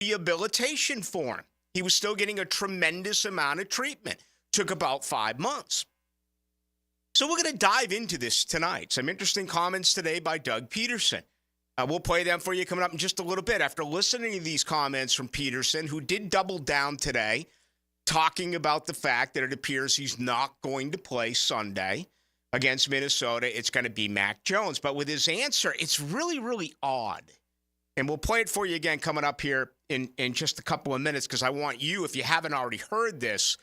rehabilitation for him. He was still getting a tremendous amount of treatment. Took about 5 months. So we're going to dive into this tonight. Some interesting comments today by Doug Peterson. We'll play them for you coming up in just a little bit. After listening to these comments from Peterson, who did double down today, talking about the fact that it appears he's not going to play Sunday against Minnesota. It's going to be Mac Jones. But with his answer, it's really, really odd. And we'll play it for you again coming up here in just a couple of minutes, because I want you, if you haven't already heard this,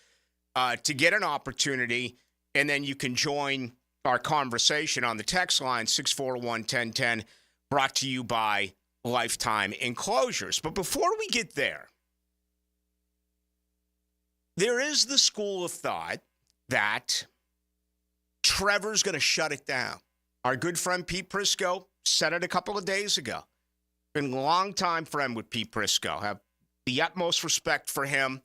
to get an opportunity, and then you can join our conversation on the text line, 641-1010, brought to you by Lifetime Enclosures. But before we get there is the school of thought that Trevor's going to shut it down. Our good friend Pete Prisco said it a couple of days ago. Been a long-time friend with Pete Prisco. Have the utmost respect for him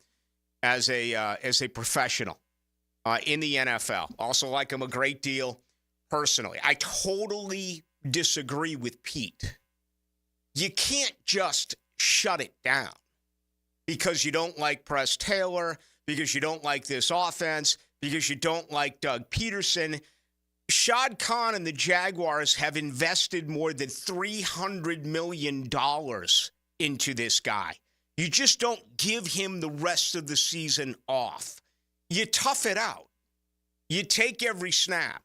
as a professional in the NFL. Also like him a great deal personally. I totally disagree with Pete. You can't just shut it down because you don't like Press Taylor, because you don't like this offense, because you don't like Doug Peterson. Shad Khan and the Jaguars have invested more than $300 million into this guy. You just don't give him the rest of the season off. You tough it out. You take every snap.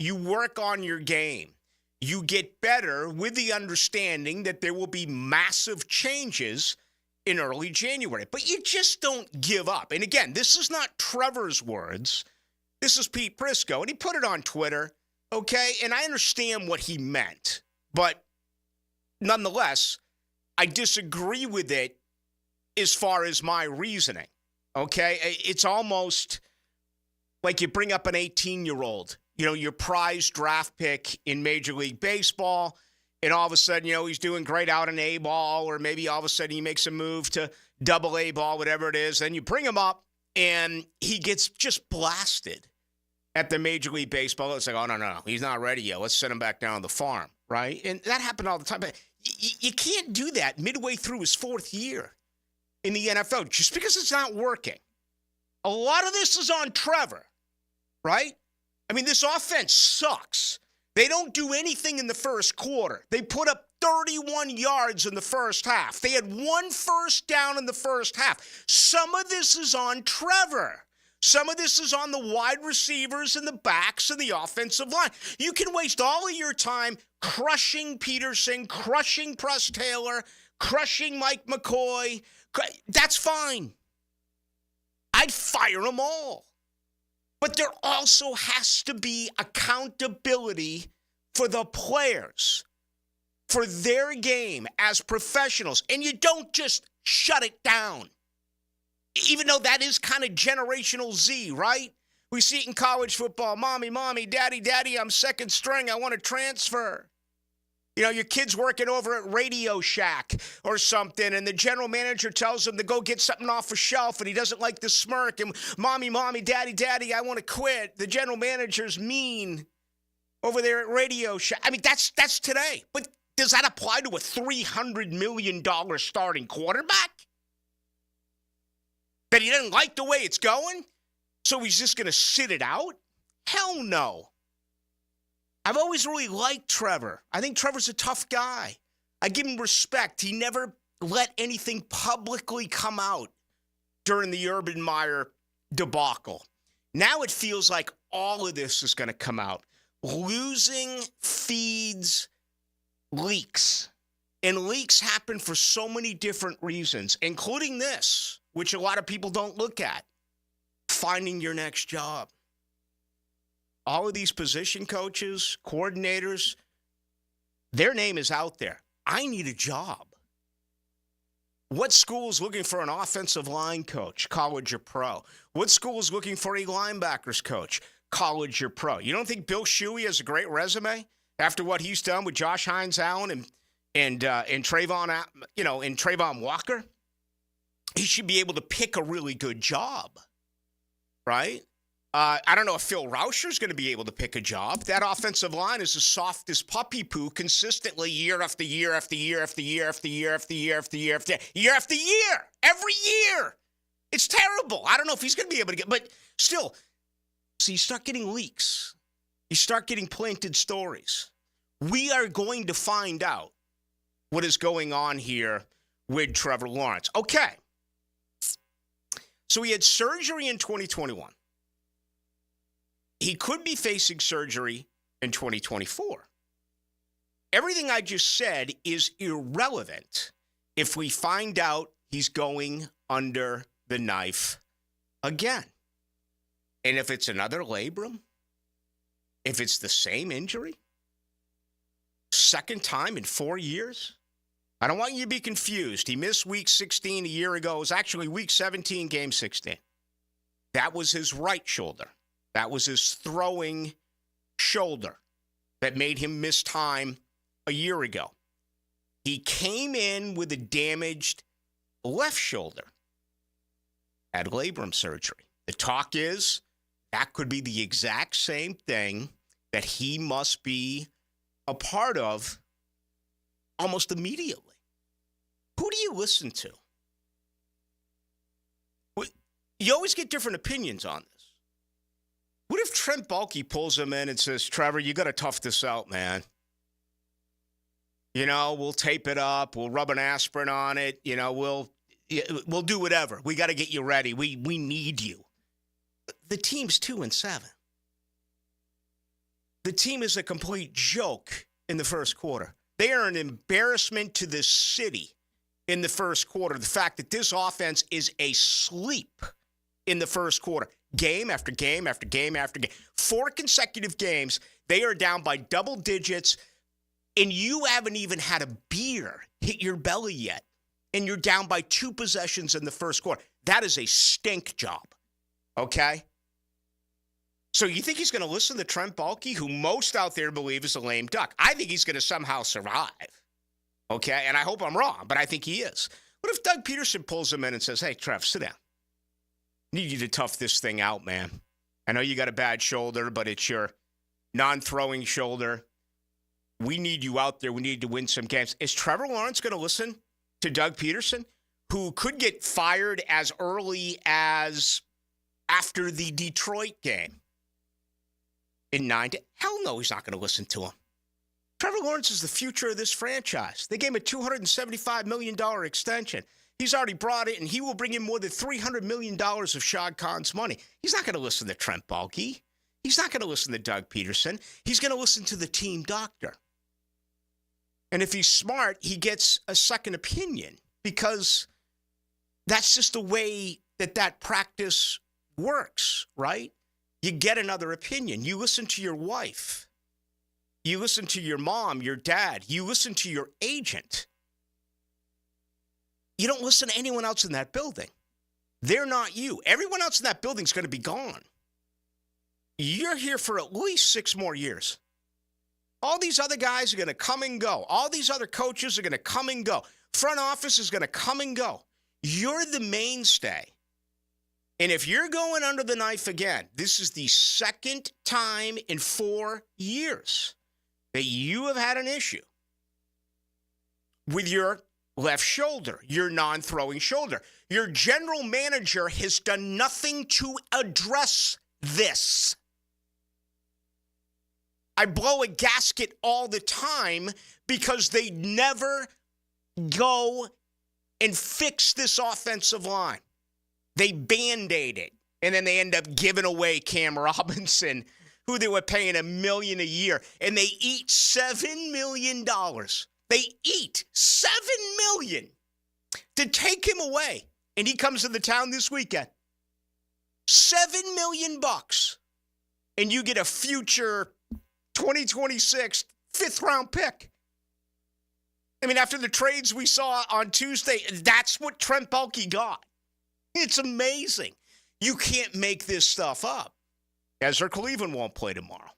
You work on your game. You get better with the understanding that there will be massive changes in early January. But you just don't give up. And again, this is not Trevor's words. This is Pete Prisco, and he put it on Twitter, okay? And I understand what he meant. But nonetheless, I disagree with it as far as my reasoning, okay? It's almost like you bring up an 18-year-old, your prized draft pick in Major League Baseball, and all of a sudden, he's doing great out in A-ball, or maybe all of a sudden he makes a move to double A-ball, whatever it is. Then you bring him up, and he gets just blasted at the Major League Baseball. It's like, oh, no, he's not ready yet. Let's send him back down to the farm, right? And that happened all the time. But you can't do that midway through his fourth year in the NFL just because it's not working. A lot of this is on Trevor, right? I mean, this offense sucks. They don't do anything in the first quarter. They put up 31 yards in the first half. They had 1 first down in the first half. Some of this is on Trevor. Some of this is on the wide receivers and the backs and the offensive line. You can waste all of your time crushing Peterson, crushing Press Taylor, crushing Mike McCoy. That's fine. I'd fire them all. But there also has to be accountability for the players, for their game as professionals. And you don't just shut it down. Even though that is kind of generational Z, right? We see it in college football. Mommy, daddy, I'm second string. I want to transfer. Your kid's working over at Radio Shack or something, and the general manager tells him to go get something off a shelf, and he doesn't like the smirk. And mommy, daddy, I want to quit. The general manager's mean over there at Radio Shack. I mean, that's today. But does that apply to a $300 million starting quarterback? That he doesn't like the way it's going? So he's just going to sit it out? Hell no. I've always really liked Trevor. I think Trevor's a tough guy. I give him respect. He never let anything publicly come out during the Urban Meyer debacle. Now it feels like all of this is going to come out. Losing feeds leaks. And leaks happen for so many different reasons, including this, which a lot of people don't look at. Finding your next job. All of these position coaches, coordinators, their name is out there. I need a job. What school is looking for an offensive line coach, college or pro? What school is looking for a linebackers coach, college or pro? You don't think Bill Shuey has a great resume after what he's done with Josh Hines-Allen and Trayvon Walker? He should be able to pick a really good job, right? I don't know if Phil Rauscher's going to be able to pick a job. That offensive line is as soft as puppy poo consistently year after year after year after year after year after year after year after year after year. Every year. It's terrible. I don't know if he's going to be able to get, but still. So you start getting leaks. You start getting planted stories. We are going to find out what is going on here with Trevor Lawrence. Okay. So he had surgery in 2021. He could be facing surgery in 2024. Everything I just said is irrelevant if we find out he's going under the knife again. And if it's another labrum, if it's the same injury, second time in 4 years, I don't want you to be confused. He missed week 16 a year ago. It was actually week 17, game 16. That was his right shoulder. That was his throwing shoulder that made him miss time a year ago. He came in with a damaged left shoulder, had labrum surgery. The talk is that could be the exact same thing that he must be a part of almost immediately. Who do you listen to? You always get different opinions on this. What if Trent Baalke pulls him in and says, Trevor, you got to tough this out, man. You know, we'll tape it up. We'll rub an aspirin on it. You know, we'll do whatever. We got to get you ready. We need you. The team's 2-7. The team is a complete joke in the first quarter. They are an embarrassment to this city in the first quarter. The fact that this offense is asleep in the first quarter. Game after game after game after game. 4 consecutive games, they are down by double digits, and you haven't even had a beer hit your belly yet, and you're down by 2 possessions in the first quarter. That is a stink job, okay? So you think he's going to listen to Trent Baalke, who most out there believe is a lame duck? I think he's going to somehow survive, okay? And I hope I'm wrong, but I think he is. What if Doug Peterson pulls him in and says, hey, Trev, sit down. Need you to tough this thing out, man. I know you got a bad shoulder, but it's your non-throwing shoulder. We need you out there. We need to win some games. Is Trevor Lawrence going to listen to Doug Peterson, who could get fired as early as after the Detroit game in 9? Hell no, he's not going to listen to him. Trevor Lawrence is the future of this franchise. They gave him a $275 million extension. He's already brought it, and he will bring in more than $300 million of Shad Khan's money. He's not going to listen to Trent Baalke. He's not going to listen to Doug Peterson. He's going to listen to the team doctor. And if he's smart, he gets a second opinion because that's just the way that practice works, right? You get another opinion. You listen to your wife. You listen to your mom, your dad. You listen to your agent. You don't listen to anyone else in that building. They're not you. Everyone else in that building is going to be gone. You're here for at least 6 more years. All these other guys are going to come and go. All these other coaches are going to come and go. Front office is going to come and go. You're the mainstay. And if you're going under the knife again, this is the second time in 4 years that you have had an issue with your left shoulder, your non-throwing shoulder. Your general manager has done nothing to address this. I blow a gasket all the time because they never go and fix this offensive line. They Band-Aid it, and then they end up giving away Cam Robinson, who they were paying $1 million a year, and they eat $7 million. They eat $7 million to take him away, and he comes to the town this weekend. $7 million, and you get a future 2026 5th-round pick. I mean, after the trades we saw on Tuesday, that's what Trent Baalke got. It's amazing. You can't make this stuff up. Ezra Cleveland won't play tomorrow.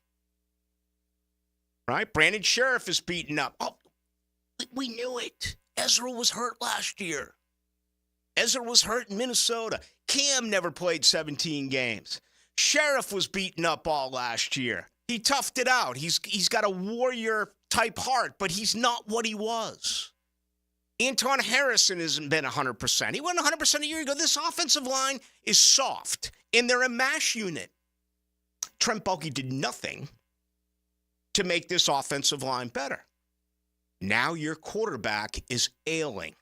Right? Brandon Sheriff is beaten up. Oh, we knew it. Ezra was hurt last year. Ezra was hurt in Minnesota. Cam never played 17 games. Sheriff was beaten up all last year. He toughed it out. He's got a warrior-type heart, but he's not what he was. Anton Harrison hasn't been 100%. He wasn't 100% a year ago. This offensive line is soft, and they're a mash unit. Trent Baalke did nothing to make this offensive line better. Now your quarterback is ailing.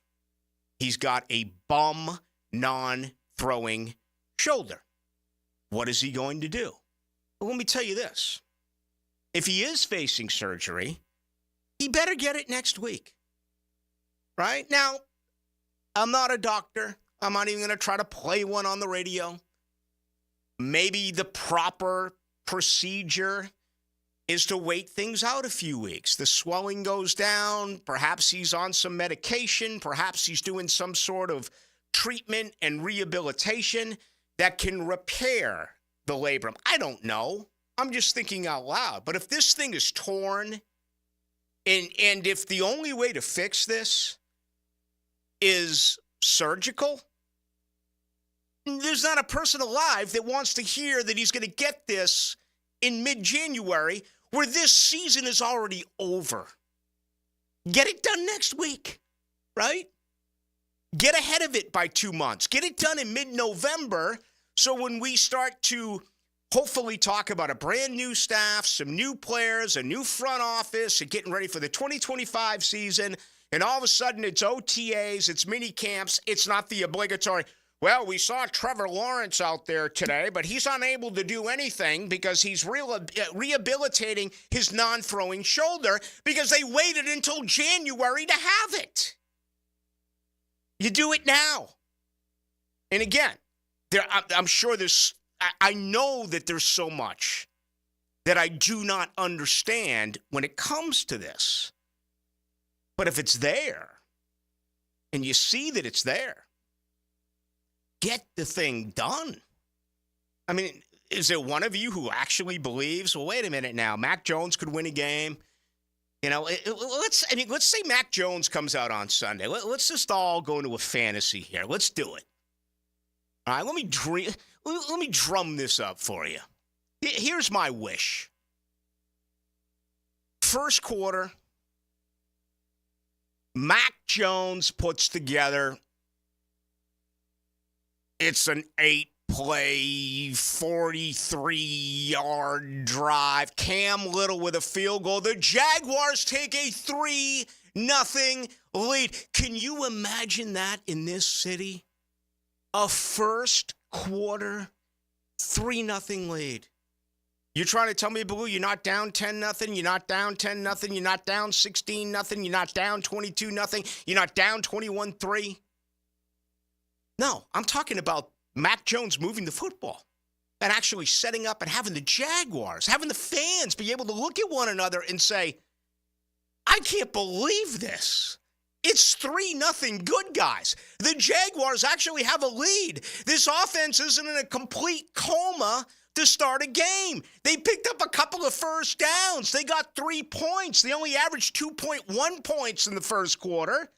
He's got a bum, non-throwing shoulder. What is he going to do? Well, let me tell you this. If he is facing surgery, he better get it next week. Right? Now, I'm not a doctor. I'm not even going to try to play one on the radio. Maybe the proper procedure is to wait things out a few weeks. The swelling goes down. Perhaps he's on some medication. Perhaps he's doing some sort of treatment and rehabilitation that can repair the labrum. I don't know. I'm just thinking out loud. But if this thing is torn, and if the only way to fix this is surgical, there's not a person alive that wants to hear that he's going to get this in mid-January where this season is already over. Get it done next week, right? Get ahead of it by 2 months. Get it done in mid-November so when we start to hopefully talk about a brand new staff, some new players, a new front office, and getting ready for the 2025 season, and all of a sudden it's OTAs, it's mini camps, it's not the obligatory, well, we saw Trevor Lawrence out there today, but he's unable to do anything because he's rehabilitating his non-throwing shoulder because they waited until January to have it. You do it now. And again, I'm sure I know that there's so much that I do not understand when it comes to this. But if it's there, and you see that it's there, get the thing done. I mean, is there one of you who actually believes, well, wait a minute now, Mac Jones could win a game? You know, let's say Mac Jones comes out on Sunday. Let's just all go into a fantasy here. Let's do it. All right, let me drum this up for you. Here's my wish. First quarter, Mac Jones puts together, it's an 8-play, 43-yard drive. Cam Little with a field goal. The Jaguars take a 3-0 lead. Can you imagine that in this city? A first quarter 3-0 lead. You're trying to tell me, Ballou, you're not down 10-0, you're not down 10-0, you're not down 16-0, you're not down 22-0, you're not down 21-3. No, I'm talking about Mac Jones moving the football and actually setting up and having the Jaguars, having the fans be able to look at one another and say, I can't believe this. It's 3-0 good guys. The Jaguars actually have a lead. This offense isn't in a complete coma to start a game. They picked up a couple of first downs. They got 3 points. They only averaged 2.1 points in the first quarter.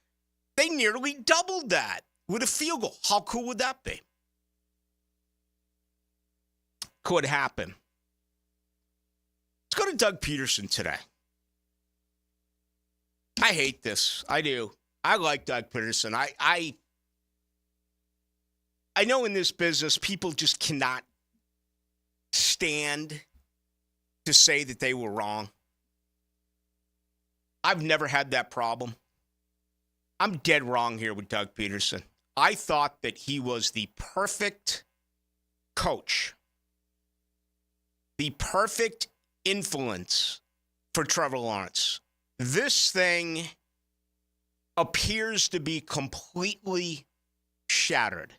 They nearly doubled that with a field goal. How cool would that be? Could happen. Let's go to Doug Peterson today. I hate this. I do. I like Doug Peterson. I know in this business people just cannot stand to say that they were wrong. I've never had that problem. I'm dead wrong here with Doug Peterson. I thought that he was the perfect coach, the perfect influence for Trevor Lawrence. This thing appears to be completely shattered.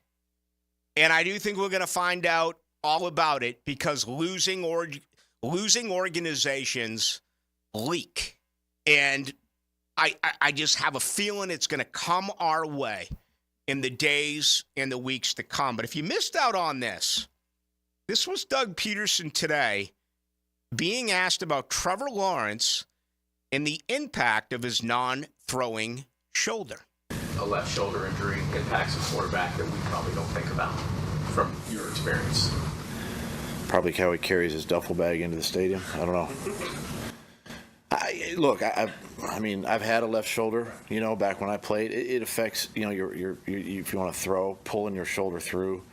And I do think we're going to find out all about it because losing organizations leak. And I just have a feeling it's going to come our way in the days and the weeks to come. But if you missed out on this was Doug Peterson today being asked about Trevor Lawrence and the impact of his non-throwing shoulder. A left shoulder injury impacts a quarterback that we probably don't think about from your experience. Probably how he carries his duffel bag into the stadium. I don't know. I mean, I've had a left shoulder, back when I played. It affects, your if you want to throw, pulling your shoulder through.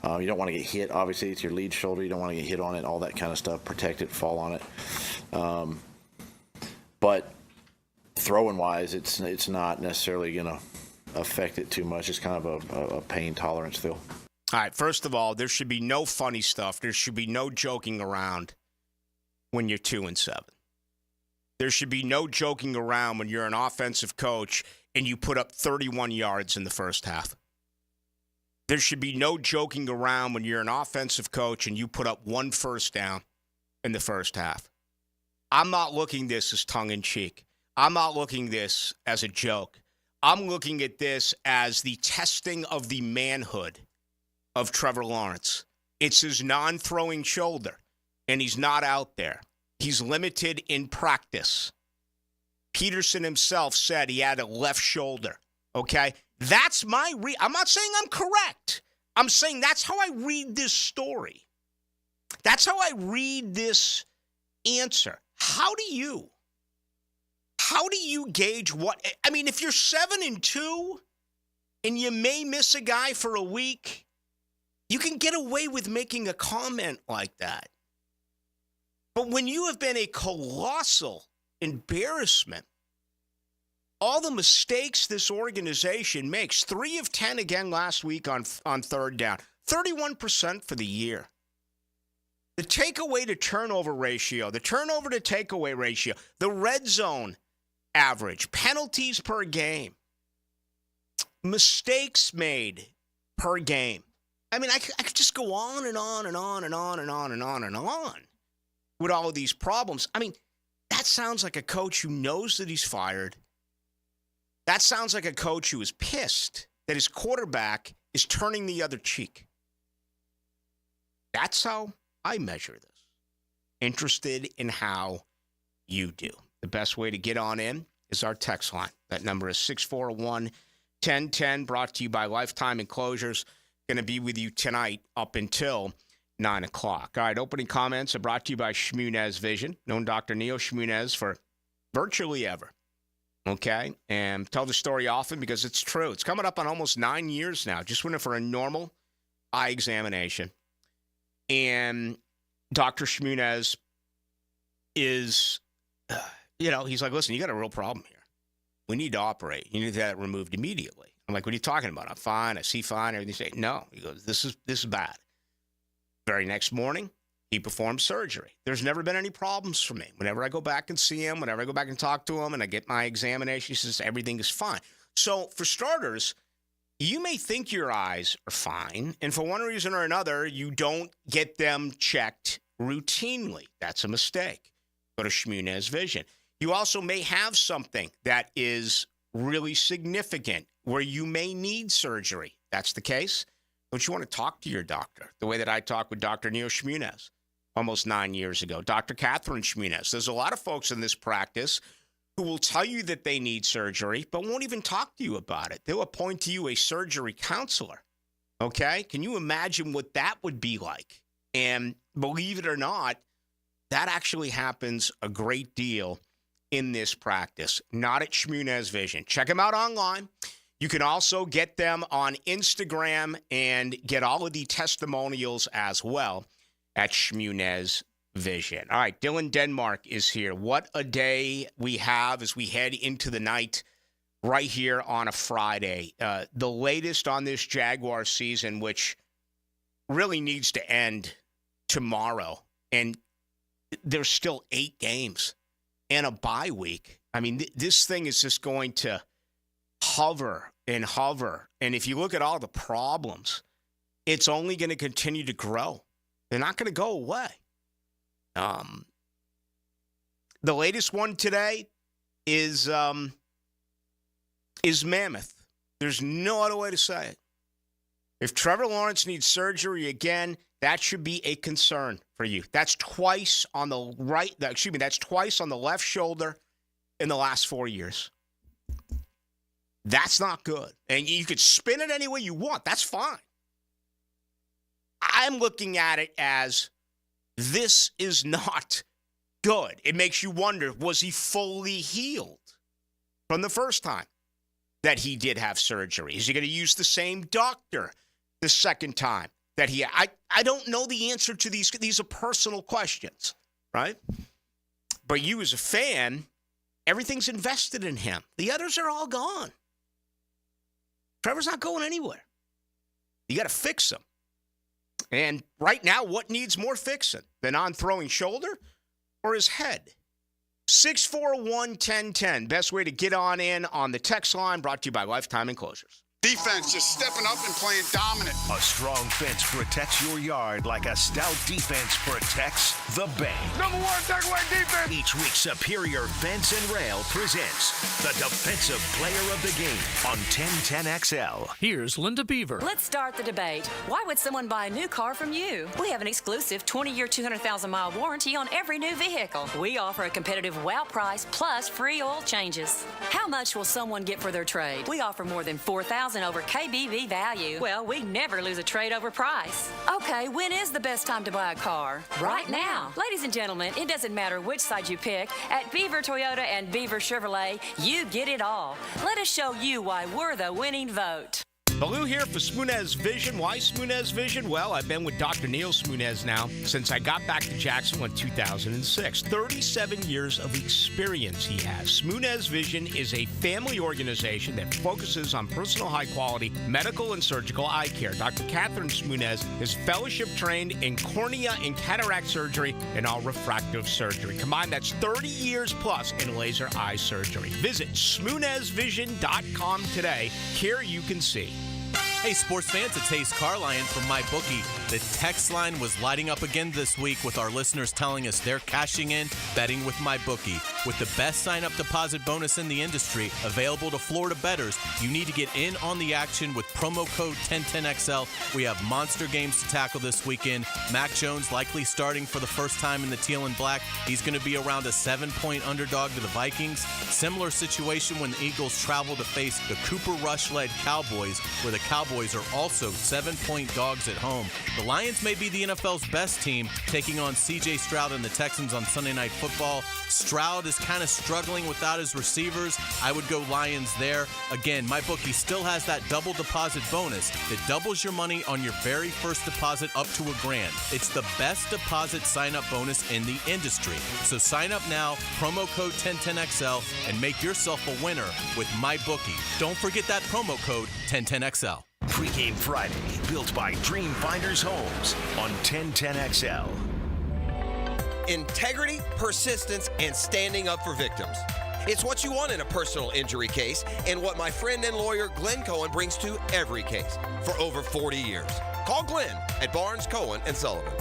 You don't want to get hit. Obviously, it's your lead shoulder. You don't want to get hit on it, all that kind of stuff. Protect it, fall on it. But throwing-wise, it's not necessarily going to affect it too much. It's kind of a pain tolerance still. All right, first of all, there should be no funny stuff. There should be no joking around when you're 2-7. There should be no joking around when you're an offensive coach and you put up 31 yards in the first half. There should be no joking around when you're an offensive coach and you put up 1 first down in the first half. I'm not looking at this as tongue-in-cheek. I'm not looking at this as a joke. I'm looking at this as the testing of the manhood of Trevor Lawrence. It's his non-throwing shoulder, and he's not out there. He's limited in practice. Peterson himself said he had a left shoulder, okay? That's my I'm not saying I'm correct. I'm saying that's how I read this story. That's how I read this answer. How do you gauge what? I mean, if you're 7-2 and you may miss a guy for a week, you can get away with making a comment like that. But when you have been a colossal embarrassment, all the mistakes this organization makes, 3 of 10 again last week on third down, 31% for the year. The takeaway to turnover ratio, the turnover to takeaway ratio, the red zone average, penalties per game, mistakes made per game. I mean, I could just go on and on and on and on and on and on and on with all of these problems. I mean, that sounds like a coach who knows that he's fired. That sounds like a coach who is pissed that his quarterback is turning the other cheek. That's how I measure this. Interested in how you do. The best way to get on in is our text line. That number is 641-1010, brought to you by Lifetime Enclosures. Going to be with you tonight up until 9 o'clock. All right, opening comments are brought to you by Shmunez Vision. Known Dr. Neil Shmunez for virtually ever. Okay? And tell the story often because it's true. It's coming up on almost 9 years now. Just went in for a normal eye examination. And Dr. Shmunez is, he's like, listen, you got a real problem here. We need to operate. You need to have that removed immediately. I'm like, what are you talking about? I'm fine. I see fine. Everything's fine. No. He goes, this is bad. Very next morning, he performed surgery. There's never been any problems for me. Whenever I go back and see him, whenever I go back and talk to him and I get my examination, he says everything is fine. So for starters, you may think your eyes are fine, and for one reason or another, you don't get them checked routinely. That's a mistake. Go to Shmunez Vision. You also may have something that is really significant where you may need surgery. That's the case. Don't you want to talk to your doctor the way that I talked with Dr. Neil Shmunez almost 9 years ago? Dr. Catherine Shmunez. There's a lot of folks in this practice who will tell you that they need surgery, but won't even talk to you about it. They'll appoint to you a surgery counselor. Okay? Can you imagine what that would be like? And believe it or not, that actually happens a great deal in this practice, not at Shmunez Vision. Check them out online. You can also get them on Instagram and get all of the testimonials as well at Shmunez Vision. All right, Dylan Denmark is here. What a day we have as we head into the night right here on a Friday. The latest on this Jaguar season, which really needs to end tomorrow. And there's still 8 games and a bye week. I mean, this thing is just going to hover and hover. And if you look at all the problems, it's only going to continue to grow. They're not going to go away. The latest one today is mammoth. There's no other way to say it. If Trevor Lawrence needs surgery again, that should be a concern for you. That's twice on the that's twice on the left shoulder in the last 4 years. That's not good. And you could spin it any way you want. That's fine. I'm looking at it as This is not good. It makes you wonder, was he fully healed from the first time that he did have surgery? Is he going to use the same doctor the second time that he... I don't know the answer to these. These are personal questions, right? But you as a fan, everything's invested in him. The others are all gone. Trevor's not going anywhere. You got to fix him. And right now, what needs more fixing? The non-throwing shoulder or his head? 641-1010. Best way to get on in on the text line, brought to you by Lifetime Enclosures. Defense just stepping up and playing dominant. A strong fence protects your yard like a stout defense protects the bank. Number one takeaway defense. Each week, Superior Fence and Rail presents the Defensive Player of the Game on 1010XL. Here's Linda Beaver. Let's start the debate. Why would someone buy a new car from you? We have an exclusive 20-year, 200,000-mile warranty on every new vehicle. We offer a competitive wow price plus free oil changes. How much will someone get for their trade? We offer more than $4,000 over KBV value. Well, we never lose a trade over price. Okay, when is the best time to buy a car? Right now. Ladies and gentlemen, it doesn't matter which side you pick. At Beaver Toyota and Beaver Chevrolet, you get it all. Let us show you why we're the winning vote. Ballou here for Smoonez Vision. Why Smoonez Vision? Well, I've been with Dr. Neil Smoonez now since I got back to Jacksonville in 2006. 37 years of experience he has. Smoonez Vision is a family organization that focuses on personal high-quality medical and surgical eye care. Dr. Catherine Smoonez is fellowship-trained in cornea and cataract surgery and all refractive surgery. Combined, that's 30 years plus in laser eye surgery. Visit SmoonezVision.com today. Here you can see. Hey, sports fans, it's Hayes Carlyon from MyBookie. The text line was lighting up again this week with our listeners telling us they're cashing in, betting with MyBookie. With the best sign-up deposit bonus in the industry available to Florida bettors, you need to get in on the action with promo code 1010XL. We have monster games to tackle this weekend. Mac Jones likely starting for the first time in the teal and black. He's going to be around a 7-point underdog to the Vikings. Similar situation when the Eagles travel to face the Cooper Rush-led Cowboys, where the Cowboys are also 7-point dogs at home. The Lions may be the NFL's best team, taking on C.J. Stroud and the Texans on Sunday Night Football. Stroud is kind of struggling without his receivers. I would go Lions there. Again, MyBookie still has that double deposit bonus that doubles your money on your very first deposit up to $1,000. It's the best deposit sign-up bonus in the industry. So sign up now, promo code 1010XL, and make yourself a winner with MyBookie. Don't forget that promo code 1010XL. Pre-Game Friday, built by Dream Finders Homes on 1010XL. Integrity, persistence, and standing up for victims. It's what you want in a personal injury case and what my friend and lawyer Glenn Cohen brings to every case for over 40 years. Call Glenn at Barnes, Cohen & Sullivan.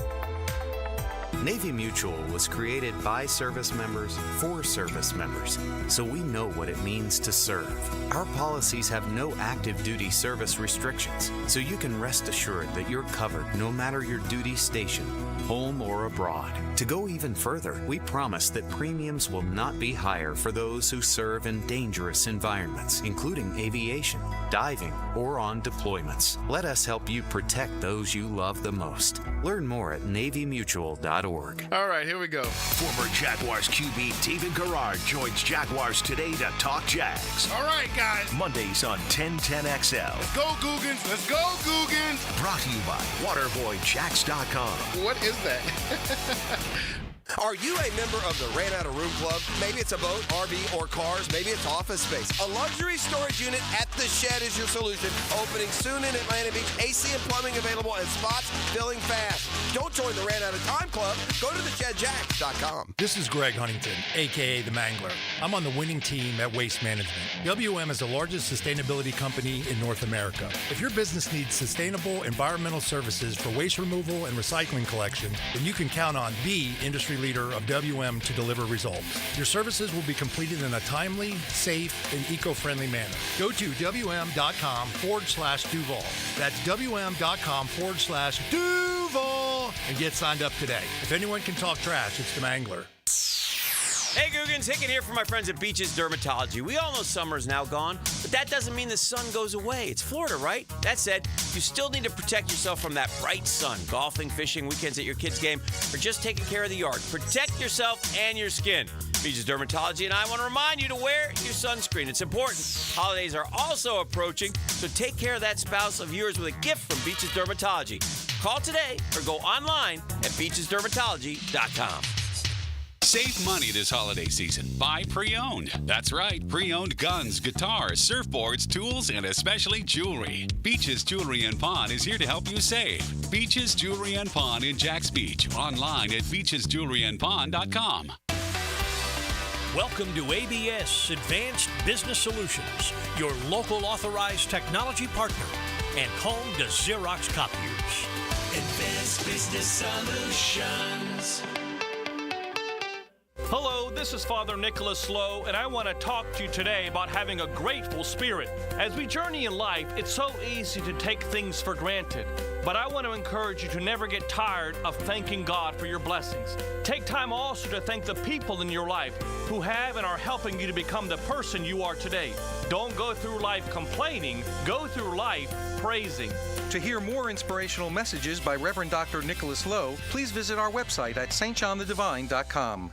Navy Mutual was created by service members for service members, so we know what it means to serve. Our policies have no active duty service restrictions, so you can rest assured that you're covered no matter your duty station, home or abroad. To go even further, we promise that premiums will not be higher for those who serve in dangerous environments, including aviation, diving, or on deployments. Let us help you protect those you love the most. Learn more at NavyMutual.org. All right, here we go. Former Jaguars QB David Garrard joins Jaguars today to talk Jags. All right, guys. Mondays on 1010XL. Let's go, Googans. Let's go, Googans. Brought to you by WaterboyJacks.com. What is that? Are you a member of the Ran Out of Room Club? Maybe it's a boat, RV, or cars. Maybe it's office space. A luxury storage unit at the Shed is your solution. Opening soon in Atlanta Beach. AC and plumbing available and spots filling fast. Don't join the Ran Out of Time Club. Go to theshedjacks.com. This is Greg Huntington, a.k.a. The Mangler. I'm on the winning team at Waste Management. WM is the largest sustainability company in North America. If your business needs sustainable environmental services for waste removal and recycling collection, then you can count on the industry leader of WM to deliver results. Your services will be completed in a timely, safe, and eco-friendly manner. Go to WM.com/Duval. That's WM.com/Duval and get signed up today. If anyone can talk trash, it's the Mangler. Hey, Googans, Hicken here from my friends at Beaches Dermatology. We all know summer's now gone, but that doesn't mean the sun goes away. It's Florida, right? That said, you still need to protect yourself from that bright sun. Golfing, fishing, weekends at your kid's game, or just taking care of the yard. Protect yourself and your skin. Beaches Dermatology and I want to remind you to wear your sunscreen. It's important. Holidays are also approaching, so take care of that spouse of yours with a gift from Beaches Dermatology. Call today or go online at beachesdermatology.com. Save money this holiday season. Buy pre-owned. That's right, pre-owned guns, guitars, surfboards, tools, and especially jewelry. Beaches Jewelry and Pawn is here to help you save. Beaches Jewelry and Pawn in Jacks Beach. Online at beachesjewelryandpawn.com. Welcome to ABS Advanced Business Solutions, your local authorized technology partner and home to Xerox copiers. Advanced Business Solutions. Hello, this is Father Nicholas Lowe, and I want to talk to you today about having a grateful spirit. As we journey in life, it's so easy to take things for granted. But I want to encourage you to never get tired of thanking God for your blessings. Take time also to thank the people in your life who have and are helping you to become the person you are today. Don't go through life complaining, go through life praising. To hear more inspirational messages by Reverend Dr. Nicholas Lowe, please visit our website at stjohnthedivine.com.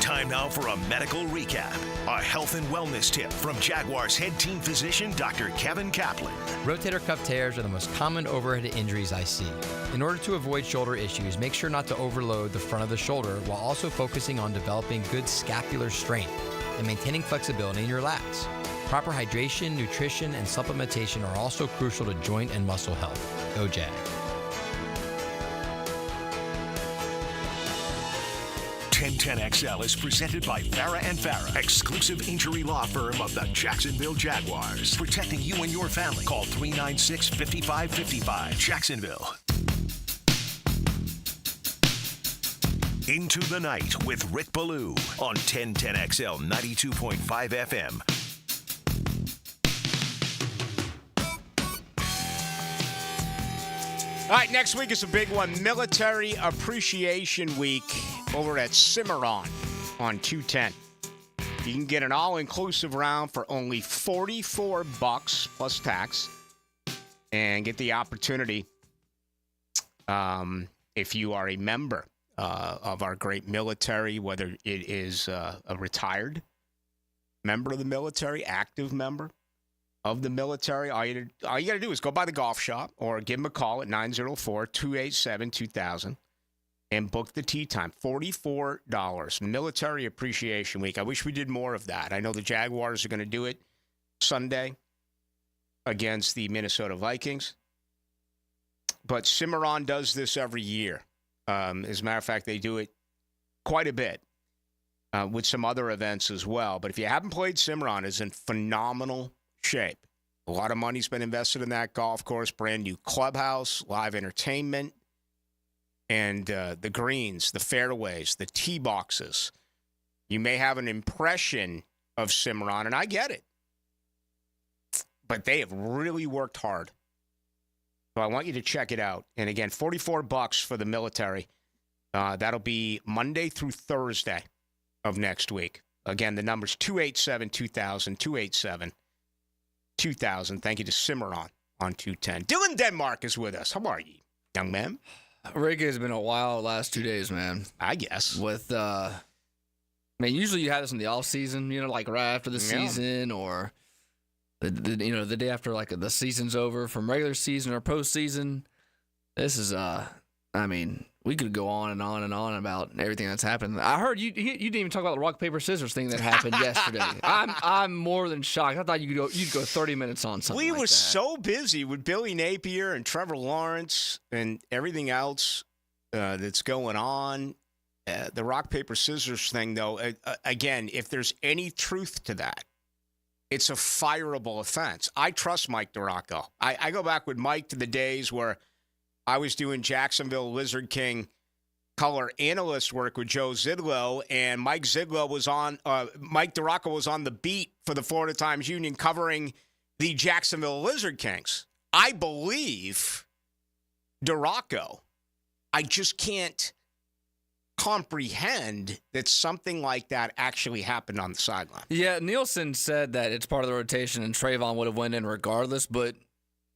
Time now for a medical recap. A health and wellness tip from Jaguars head team physician Dr. Kevin Kaplan. Rotator cuff tears are the most common overhead injuries I see. In order to avoid shoulder issues, make sure not to overload the front of the shoulder while also focusing on developing good scapular strength and maintaining flexibility in your lats. Proper hydration, nutrition, and supplementation are also crucial to joint and muscle health. Go Jag. 1010XL is presented by Farah & Farah, exclusive injury law firm of the Jacksonville Jaguars. Protecting you and your family. Call 396-5555. Jacksonville. Into the Night with Rick Ballou on 1010XL 92.5 FM. All right, next week is a big one. Military Appreciation Week over at Cimarron on 210. You can get an all-inclusive round for only $44 plus tax and get the opportunity, if you are a member of our great military, whether it is a retired member of the military, active member of the military, all you got to do is go by the golf shop or give them a call at 904-287-2000 and book the tee time. $44. Military Appreciation Week. I wish we did more of that. I know the Jaguars are going to do it Sunday against the Minnesota Vikings, but Cimarron does this every year. As a matter of fact, they do it quite a bit with some other events as well. But if you haven't played Cimarron, it's in phenomenal shape. A lot of money's been invested in that golf course, brand new clubhouse, live entertainment, and the greens, the fairways, the tee boxes. You may have an impression of Cimarron, and I get it, but they have really worked hard. So I want you to check it out. And again, $44 for the military. That'll be Monday through Thursday of next week. Again, the number's 287-2000, 287-2000. Thank you to Cimarron on 210. Dylan Denmark is with us. How are you, young man? Rick, has been a wild last 2 days, man. I guess. With, usually you have this in the off season, like right after the season or the day after like the season's over from regular season or postseason. This is, we could go on and on and on about everything that's happened. I heard you didn't even talk about the rock, paper, scissors thing that happened yesterday. I'm more than shocked. I thought you'd go 30 minutes on something. We like were that. so busy with Billy Napier and Trevor Lawrence and everything else that's going on. The rock, paper, scissors thing, though, again, if there's any truth to that, it's a fireable offense. I trust Mike DiRocco. I go back with Mike to the days where I was doing Jacksonville Lizard King color analyst work with Joe Zidlow, and Mike DiRocco was on the beat for the Florida Times-Union covering the Jacksonville Lizard Kings. I believe DiRocco. I just can't comprehend that something like that actually happened on the sideline. Yeah, Nielsen said that it's part of the rotation and Trayvon would have went in regardless, but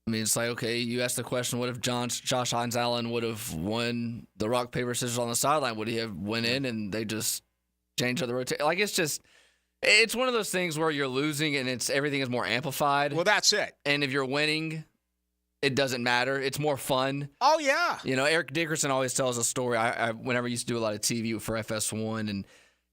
I mean, it's like, okay, you asked the question, what if Josh Hines-Allen would have won the rock, paper, scissors on the sideline? Would he have went in and they just changed the rotation? Like, it's one of those things where you're losing and everything is more amplified. Well, that's it. And if you're winning, it doesn't matter. It's more fun. Oh, yeah. You know, Eric Dickerson always tells a story. I whenever I used to do a lot of TV for FS1, and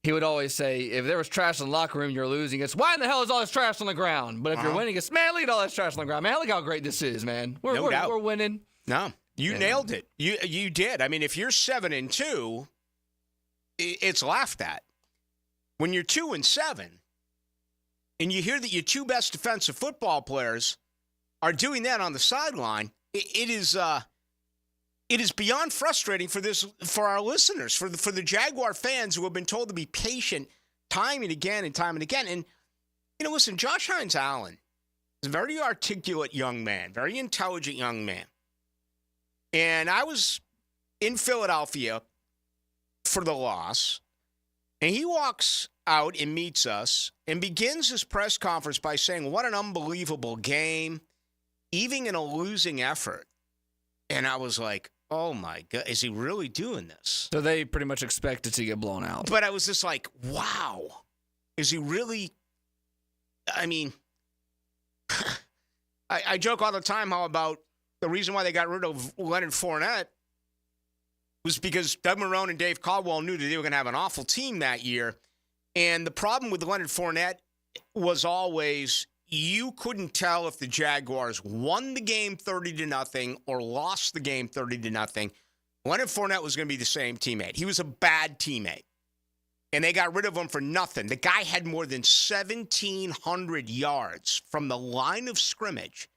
he would always say, if there was trash in the locker room, you're losing. It's, why in the hell is all this trash on the ground? But if you're winning, it's, man, look at all this trash on the ground. Man, look how great this is, man. We're winning. No, you nailed it. You did. I mean, if you're 7-2, it's laughed at. When you're 2-7, and you hear that your two best defensive football players are doing that on the sideline, it is beyond frustrating for our listeners, for the Jaguar fans who have been told to be patient time and again and time and again. And, you know, listen, Josh Hines-Allen is a very articulate young man, very intelligent young man. And I was in Philadelphia for the loss, and he walks out and meets us and begins his press conference by saying, what an unbelievable game, even in a losing effort. And I was like, oh, my God, is he really doing this? So they pretty much expected to get blown out. But I was just like, wow, is he really? I mean, I joke all the time how about the reason why they got rid of Leonard Fournette was because Doug Marrone and Dave Caldwell knew that they were going to have an awful team that year. And the problem with Leonard Fournette was always you couldn't tell if the Jaguars won the game 30-0 or lost the game 30-0. Leonard Fournette was going to be the same teammate. He was a bad teammate. And they got rid of him for nothing. The guy had more than 1,700 yards from the line of scrimmage.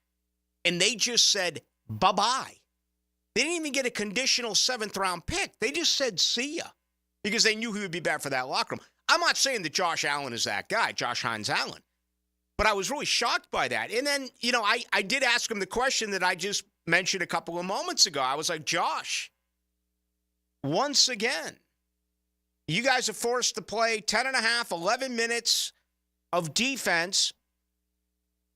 And they just said, bye-bye. They didn't even get a conditional 7th-round pick. They just said, see ya. Because they knew he would be bad for that locker room. I'm not saying that Josh Allen is that guy, Josh Hines-Allen. But I was really shocked by that. And then, you know, I did ask him the question that I just mentioned a couple of moments ago. I was like, Josh, once again, you guys are forced to play 10.5, 11 minutes of defense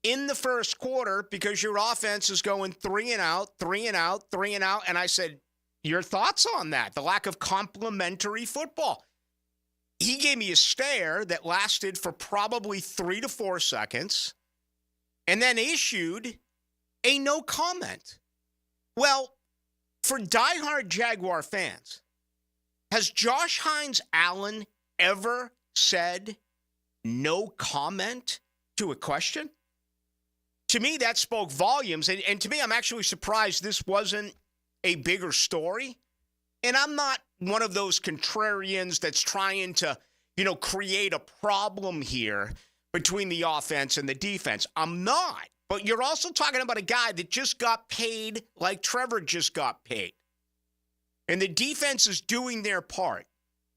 in the first quarter because your offense is going 3 and out, 3 and out, 3 and out. And I said, your thoughts on that, the lack of complementary football? He gave me a stare that lasted for probably 3 to 4 seconds and then issued a no comment. Well, for diehard Jaguar fans, has Josh Hines-Allen ever said no comment to a question? To me, that spoke volumes. And to me, I'm actually surprised this wasn't a bigger story. And I'm not one of those contrarians that's trying to, you know, create a problem here between the offense and the defense. I'm not. But you're also talking about a guy that just got paid like Trevor just got paid. And the defense is doing their part.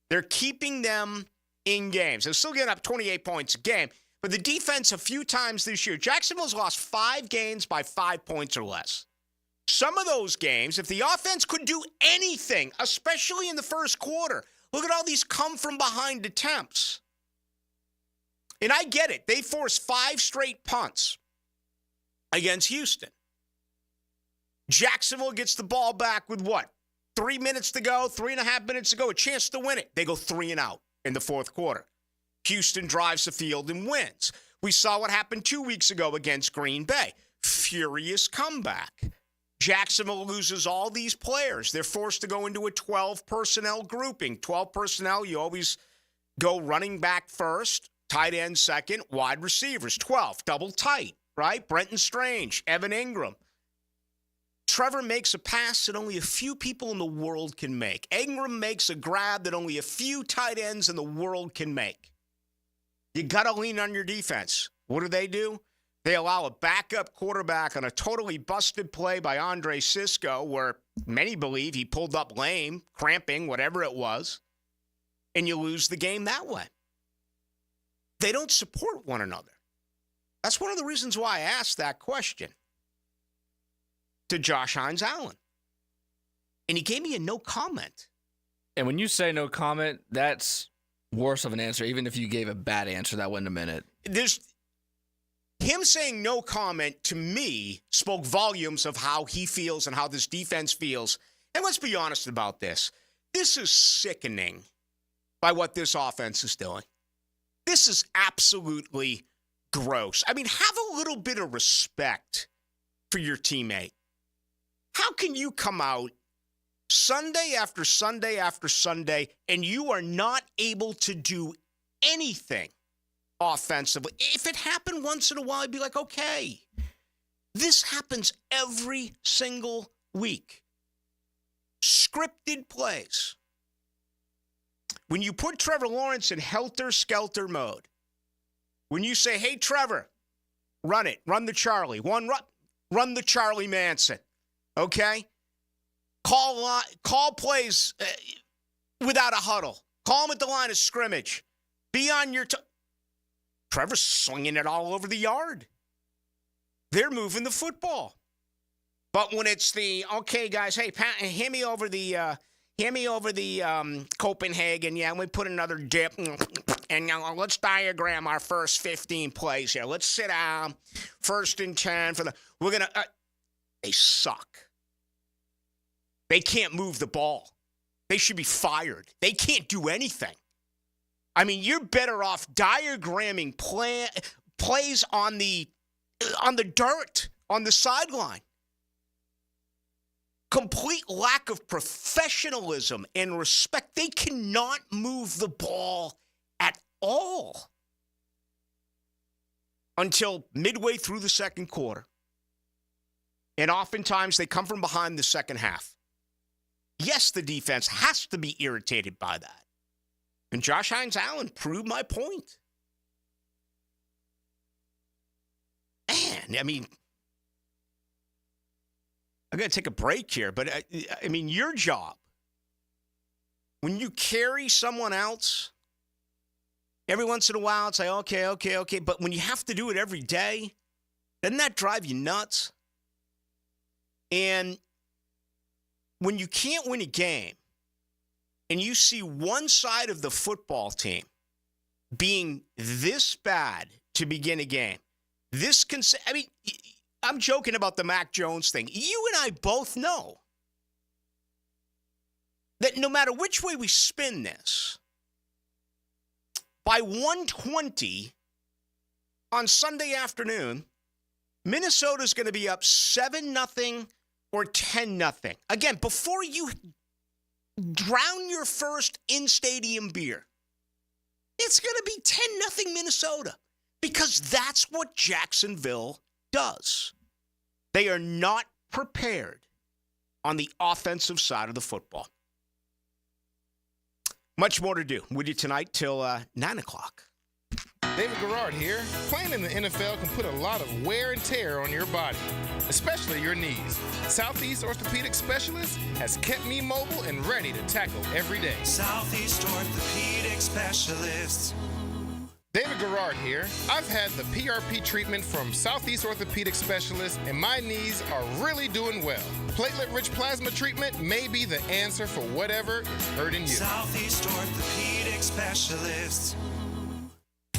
They're keeping them in games. They're still getting up 28 points a game. But the defense a few times this year, Jacksonville's lost 5 games by 5 points or less. Some of those games, if the offense could do anything, especially in the first quarter, look at all these come-from-behind attempts. And I get it. They forced 5 straight punts against Houston. Jacksonville gets the ball back with what? 3 minutes to go, 3.5 minutes to go, a chance to win it. They go 3 and out in the fourth quarter. Houston drives the field and wins. We saw what happened 2 weeks ago against Green Bay. Furious comeback. Jacksonville loses all these players. They're forced to go into a 12 personnel grouping. 12 personnel, you always go running back first, tight end second, wide receivers. 12, double tight, right? Brenton Strange, Evan Ingram. Trevor makes a pass that only a few people in the world can make. Ingram makes a grab that only a few tight ends in the world can make. You got to lean on your defense. What do? They allow a backup quarterback on a totally busted play by Andre Sisco, where many believe he pulled up lame, cramping, whatever it was, and you lose the game that way. They don't support one another. That's one of the reasons why I asked that question to Josh Hines-Allen. And he gave me a no comment. And when you say no comment, that's worse of an answer. Even if you gave a bad answer, that wasn't a minute. Him saying no comment, to me, spoke volumes of how he feels and how this defense feels. And let's be honest about this. This is sickening by what this offense is doing. This is absolutely gross. I mean, have a little bit of respect for your teammate. How can you come out Sunday after Sunday after Sunday and you are not able to do anything offensively? If it happened once in a while, I'd be like, okay. This happens every single week. Scripted plays. When you put Trevor Lawrence in helter-skelter mode, when you say, hey, Trevor, run it, run the Charlie, run the Charlie Manson, okay? Call plays without a huddle. Call them at the line of scrimmage. Be on your Trevor's slinging it all over the yard. They're moving the football. But when it's okay, guys, hey, hand me over the Copenhagen. Yeah, we put another dip. And let's diagram our first 15 plays here. Let's sit down. 1st and 10 they suck. They can't move the ball. They should be fired. They can't do anything. I mean, you're better off diagramming plays on the dirt, on the sideline. Complete lack of professionalism and respect. They cannot move the ball at all until midway through the second quarter. And oftentimes they come from behind the second half. Yes, the defense has to be irritated by that. And Josh Hines-Allen proved my point. Man, I mean, I'm going to take a break here, but I mean, your job, when you carry someone else, every once in a while it's like, okay, but when you have to do it every day, doesn't that drive you nuts? And when you can't win a game and you see one side of the football team being this bad to begin a game, I'm joking about the Mac Jones thing. You and I both know that no matter which way we spin this, by 1:20 on Sunday afternoon, Minnesota's going to be up 7-0 or 10-0. Again, before you drown your first in-stadium beer, it's going to be 10-0 Minnesota because that's what Jacksonville does. They are not prepared on the offensive side of the football. Much more to do with you tonight till 9 o'clock. David Garrard here. Playing in the NFL can put a lot of wear and tear on your body, especially your knees. Southeast Orthopedic Specialist has kept me mobile and ready to tackle every day. Southeast Orthopedic Specialists. David Garrard here. I've had the PRP treatment from Southeast Orthopedic Specialists, and my knees are really doing well. Platelet-rich plasma treatment may be the answer for whatever is hurting you. Southeast Orthopedic Specialists.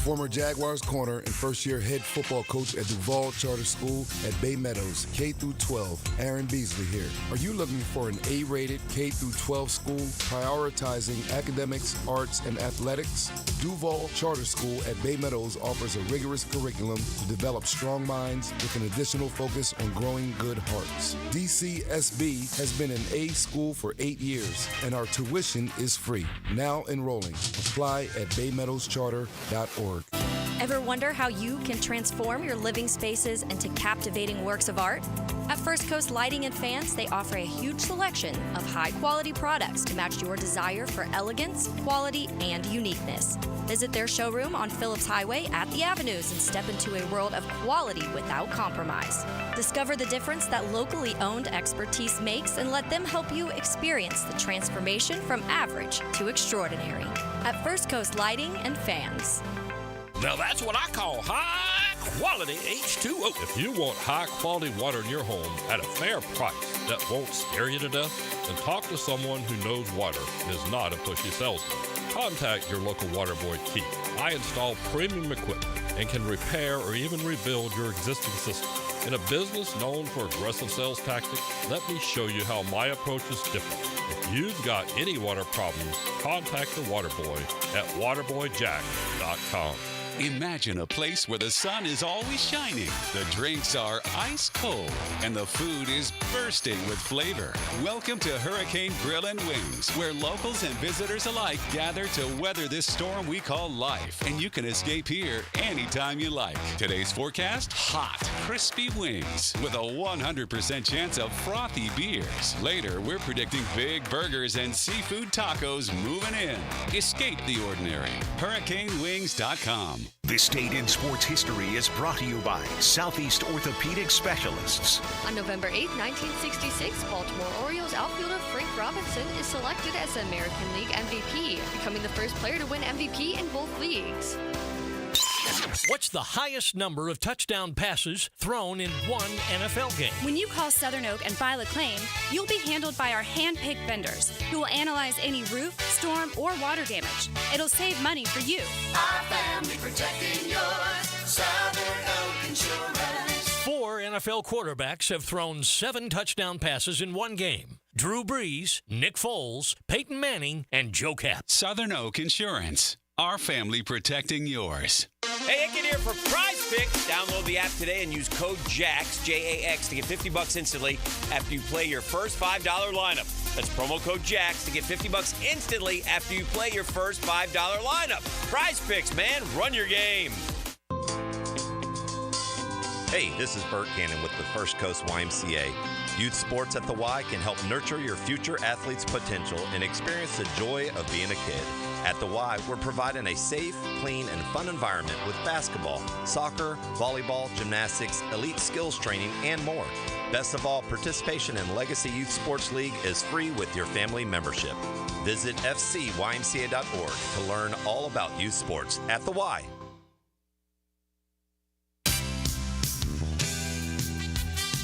Former Jaguars corner and first-year head football coach at Duval Charter School at Bay Meadows, K-12, Aaron Beasley here. Are you looking for an A-rated K-12 school prioritizing academics, arts, and athletics? Duval Charter School at Bay Meadows offers a rigorous curriculum to develop strong minds with an additional focus on growing good hearts. DCSB has been an A school for 8 years, and our tuition is free. Now enrolling. Apply at baymeadowscharter.org. Ever wonder how you can transform your living spaces into captivating works of art? At First Coast Lighting and Fans, they offer a huge selection of high-quality products to match your desire for elegance, quality, and uniqueness. Visit their showroom on Phillips Highway at the Avenues and step into a world of quality without compromise. Discover the difference that locally owned expertise makes and let them help you experience the transformation from average to extraordinary. At First Coast Lighting and Fans. Now that's what I call high quality H2O. If you want high-quality water in your home at a fair price that won't scare you to death, then talk to someone who knows water and is not a pushy salesman. Contact your local water boy, Keith. I install premium equipment and can repair or even rebuild your existing system. In a business known for aggressive sales tactics, let me show you how my approach is different. If you've got any water problems, contact the water boy at waterboyjack.com. Imagine a place where the sun is always shining, the drinks are ice cold, and the food is bursting with flavor. Welcome to Hurricane Grill and Wings, where locals and visitors alike gather to weather this storm we call life. And you can escape here anytime you like. Today's forecast, hot, crispy wings with a 100% chance of frothy beers. Later, we're predicting big burgers and seafood tacos moving in. Escape the ordinary. HurricaneWings.com. This date in sports history is brought to you by Southeast Orthopedic Specialists. On November 8, 1966, Baltimore Orioles outfielder Frank Robinson is selected as the American League MVP, becoming the first player to win MVP in both leagues. What's the highest number of touchdown passes thrown in one NFL game? When you call Southern Oak and file a claim, you'll be handled by our hand-picked vendors who will analyze any roof, storm, or water damage. It'll save money for you. Our family protecting yours. Southern Oak Insurance. 4 NFL quarterbacks have thrown 7 touchdown passes in one game. Drew Brees, Nick Foles, Peyton Manning, and Joe Kapp. Southern Oak Insurance. Our family protecting yours. Hey, Icken here for Prize Picks. Download the app today and use code JAX, J-A-X, to get $50 instantly after you play your first $5 lineup. That's promo code JAX to get $50 instantly after you play your first $5 lineup. Prize Picks, man. Run your game. Hey, this is Bert Cannon with the First Coast YMCA. Youth sports at the Y can help nurture your future athlete's potential and experience the joy of being a kid. At the Y, we're providing a safe, clean, and fun environment with basketball, soccer, volleyball, gymnastics, elite skills training, and more. Best of all, participation in Legacy Youth Sports League is free with your family membership. Visit fcymca.org to learn all about youth sports at the Y.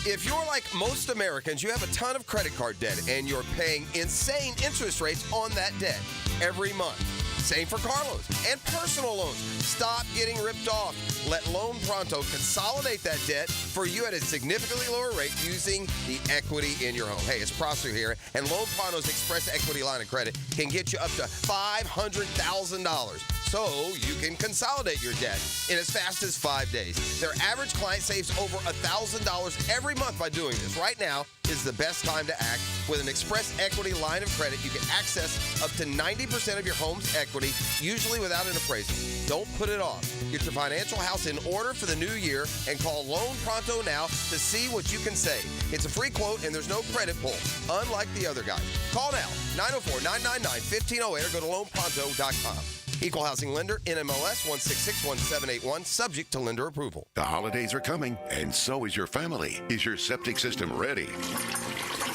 If you're like most Americans, you have a ton of credit card debt and you're paying insane interest rates on that debt every month. Same for car loans and personal loans. Stop getting ripped off. Let Loan Pronto consolidate that debt for you at a significantly lower rate using the equity in your home. Hey, it's Prosser here, and Loan Pronto's Express Equity Line of Credit can get you up to $500,000. So you can consolidate your debt in as fast as 5 days. Their average client saves over $1,000 every month by doing this. Right now is the best time to act. With an Express Equity Line of Credit, you can access up to 90% of your home's equity, usually without an appraisal. Don't put it off. Get your financial house in order for the new year and call Loan Pronto now to see what you can save. It's a free quote and there's no credit pull, unlike the other guys. Call now, 904-999-1508 or go to loanpronto.com. Equal housing lender, NMLS 1661781, subject to lender approval. The holidays are coming, and so is your family. Is your septic system ready?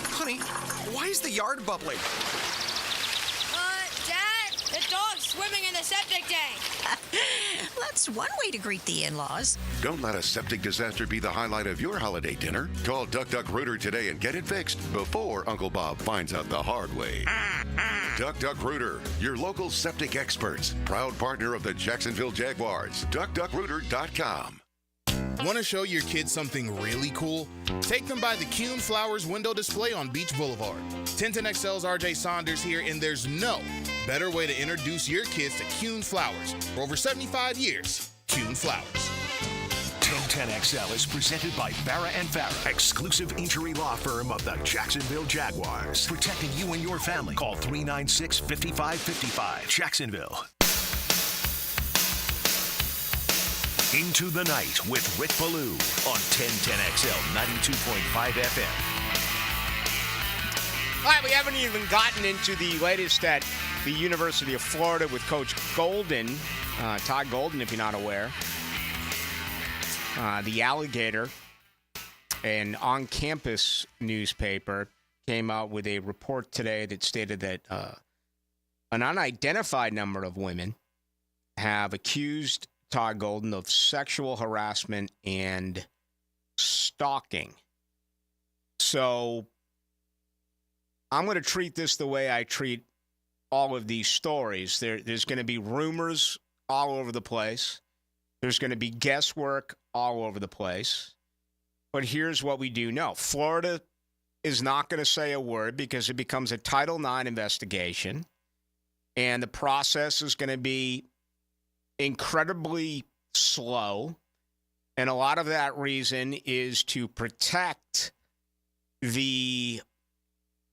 Honey, why is the yard bubbling? Dad, the dog's swimming in the septic tank. That's one way to greet the in-laws. Don't let a septic disaster be the highlight of your holiday dinner. Call Duck Duck Rooter today and get it fixed before Uncle Bob finds out the hard way. Duck Duck Rooter, your local septic experts. Proud partner of the Jacksonville Jaguars. DuckDuckRooter.com. Want to show your kids something really cool? Take them by the Kuhn Flowers window display on Beach Boulevard. 1010XL's RJ Saunders here, and there's no better way to introduce your kids to Kuhn Flowers. For over 75 years, Kuhn Flowers. 1010XL is presented by Farah & Farah, exclusive injury law firm of the Jacksonville Jaguars. Protecting you and your family. Call 396-5555. Jacksonville. Into the Night with Rick Ballou on 1010XL 92.5 FM. All right, we haven't even gotten into the latest at the University of Florida with Coach Golden, Todd Golden, if you're not aware. The Alligator, an on-campus newspaper, came out with a report today that stated that an unidentified number of women have accused Todd Golden, of sexual harassment and stalking. So I'm going to treat this the way I treat all of these stories. There's going to be rumors all over the place. There's going to be guesswork all over the place. But here's what we do know. Florida is not going to say a word because it becomes a Title IX investigation. And the process is going to be incredibly slow. And a lot of that reason is to protect the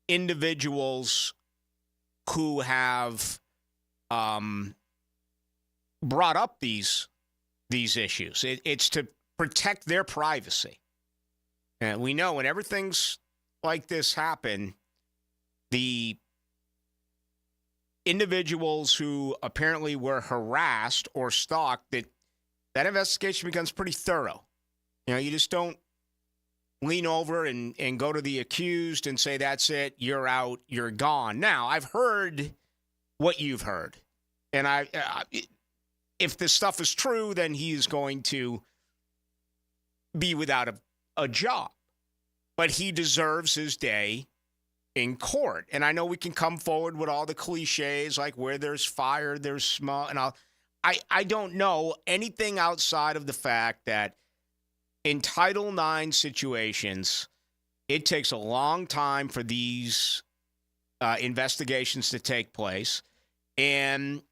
individuals who have brought up these issues. It's to protect their privacy. And we know whenever things like this happen, the individuals who apparently were harassed or stalked, that investigation becomes pretty thorough. You just don't lean over and go to the accused and say, that's it, you're out, you're gone. Now, I've heard what you've heard. And if this stuff is true, then he's going to be without a job. But he deserves his day in court. And I know we can come forward with all the cliches, like where there's fire, there's smoke. And I don't know anything outside of the fact that in Title IX situations, it takes a long time for these investigations to take place. And,